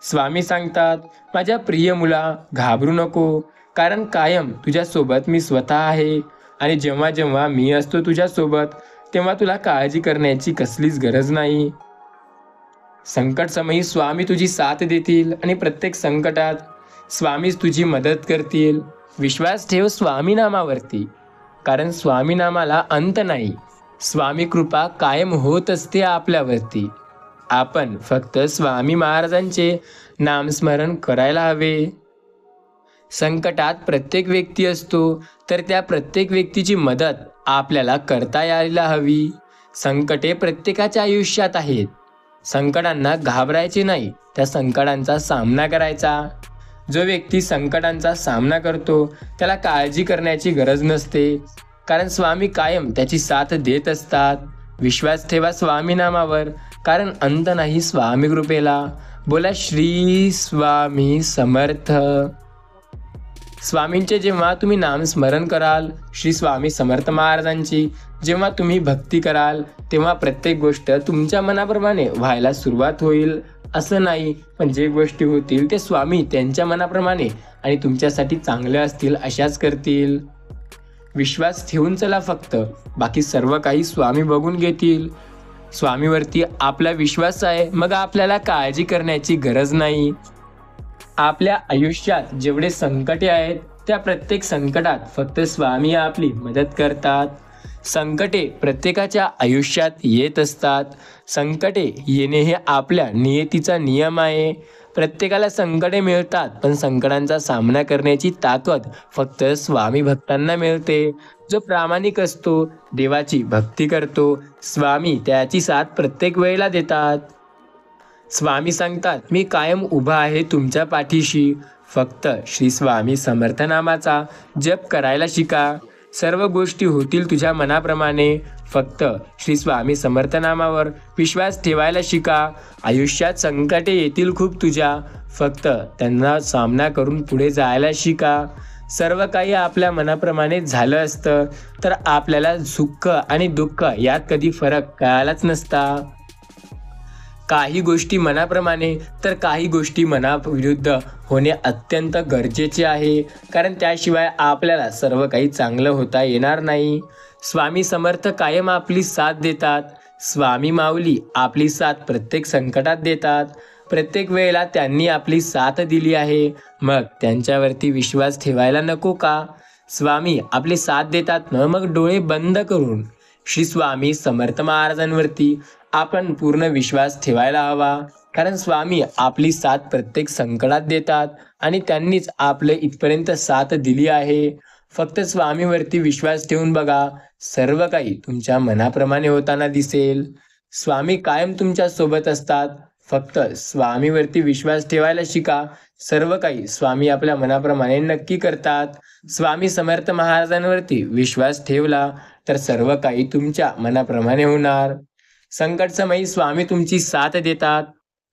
स्वामी सांगतात, माझ्या प्रिय मुला, घाबरू नको, कारण कायम तुझ्यासोबत मी स्वतः आहे. आणि जेव्हा जेव्हा मी असतो तुझ्यासोबत तेव्हा तुला काळजी करण्याची कसलीच गरज नाही. संकट समयी स्वामी तुझी साथ देतील आणि प्रत्येक संकटात स्वामीच तुझी मदत करतील. विश्वास ठेव स्वामी नामावरती, कारण स्वामी नामाला अंत नाही. स्वामी कृपा कायम होत असते आपल्यावरती. आपण फक्त स्वामी महाराजांचे नामस्मरण करायला हवे. संकटात प्रत्येक व्यक्ती असतो, तर त्या प्रत्येक व्यक्तीची मदत आपल्याला करता यायला हवी. संकटे प्रत्येकाच्या आयुष्यात आहेत. संकटांना घाबरायचे नाही, त्या संकटांचा सामना करायचा. जो व्यक्ती संकटांचा सामना करतो त्याला काळजी करण्याची गरज नसते, कारण स्वामी कायम त्याची साथ देत असतात. विश्वास ठेवा स्वामी नामावर, कारण अंत नाही स्वामी कृपेला. बोला श्री स्वामी समर्थ. स्वामींचे जेव्हा तुम्ही नामस्मरण कराल, श्री स्वामी समर्थ महाराजांची जेव्हा तुम्ही भक्ती कराल, तेव्हा प्रत्येक गोष्ट तुमच्या मनाप्रमाणे व्हायला सुरुवात होईल. असं नाही, पण जे गोष्टी होतील ते स्वामी त्यांच्या मनाप्रमाणे आणि तुमच्यासाठी चांगले असतील अशाच करतील. विश्वास ठेवून चला फक्त, बाकी सर्व काही स्वामी बघून घेतील. स्वामीवरती आपला विश्वास आहे, मग आपल्याला काळजी करण्याची गरज नाही. आपल्या आयुष्यात जेवढे संकटे आहेत त्या प्रत्येक संकटात फक्त स्वामी आपली मदत करतात. संकटे प्रत्येकाच्या आयुष्यात येत असतात. संकटे येणे हे आपल्या नियतीचा नियम आहे. प्रत्येकाला संकटे मिळतात, पण संकटांचा सामना करण्याची ताकद फक्त स्वामी भक्तांना मिळते. जो प्रामाणिक असतो, देवाची भक्ती करतो, स्वामी त्याची साथ प्रत्येक वेळेला देतात. स्वामी सांगतात, मी कायम उभा आहे तुमच्या पाठीशी. फक्त श्री स्वामी समर्थ नामाचा जप करायला शिका. सर्व गोष्टी होतील तुझ्या मनाप्रमाणे. फक्त श्री स्वामी समर्थ नामावर विश्वास ठेवायला शिका. आयुष्यात संकटे येतील खूप तुझ्या, फक्त त्यांना सामना करून पुढे जायला शिका. सर्व काही आपल्या मनाप्रमाणे झालं असतं तर आपल्याला सुख आणि दुःख यात कधी फरक कळालाच नसता. काही गोष्टी मनाप्रमाणे तर काही गोष्टी मनाविरुद्ध होणे अत्यंत गरजेचे आहे, कारण त्याशिवाय आपल्याला सर्व काही चांगलं होता येणार नाही. स्वामी समर्थ कायम आपली साथ देतात. स्वामी माऊली आपली साथ प्रत्येक संकटात देतात. प्रत्येक वेळेला त्यांनी आपली साथ दिली आहे, मग त्यांच्यावरती विश्वास ठेवायला नको का? स्वामी आपली साथ देतात ना, मग डोळे बंद करून श्री स्वामी समर्थ महाराजांवरती आपण पूर्ण विश्वास ठेवायला हवा, कारण स्वामी आपली साथ प्रत्येक संकटात देतात आणि त्यांनीच आपले इथपर्यंत साथ दिली आहे. फक्त स्वामीवरती विश्वास ठेवून बघा, सर्व काही तुमच्या मनाप्रमाणे होताना दिसेल. स्वामी कायम तुमच्या सोबत असतात. फक्त स्वामीवरती विश्वास ठेवायला शिका. सर्व काही स्वामी आपल्या मनाप्रमाणे नक्की करतात. स्वामी समर्थ महाराजांवरती विश्वास ठेवला तर सर्व काही तुमच्या मनाप्रमाणे होणार. संकट समयी स्वामी तुमची साथ देतात.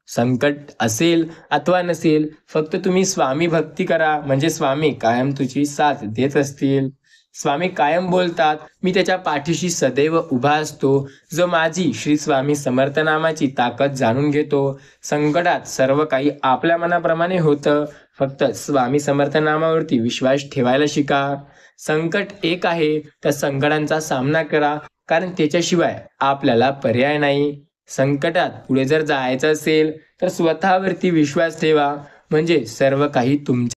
संकट असेल अथवा नसेल, फक्त तुम्ही स्वामी भक्ती करा, म्हणजे स्वामी कायम तुझी साथ देत असतील. स्वामी कायम बोलतात, मी त्याच्या पाठीशी सदैव उभा असतो. जो माझी श्री स्वामी समर्थ नामाची ताकद जाणून घेतो, संकटात सर्व काही आपल्या मनाप्रमाणे होतं. फक्त स्वामी समर्थ नामावरती विश्वास ठेवायला शिका. संकट एक आहे, त्या संकटांचा सामना करा, कारण त्याच्याशिवाय आपल्याला पर्याय नाही. संकटात पुढे जर जायचं असेल तर स्वतःवरती विश्वास ठेवा, म्हणजे सर्व काही तुमच्या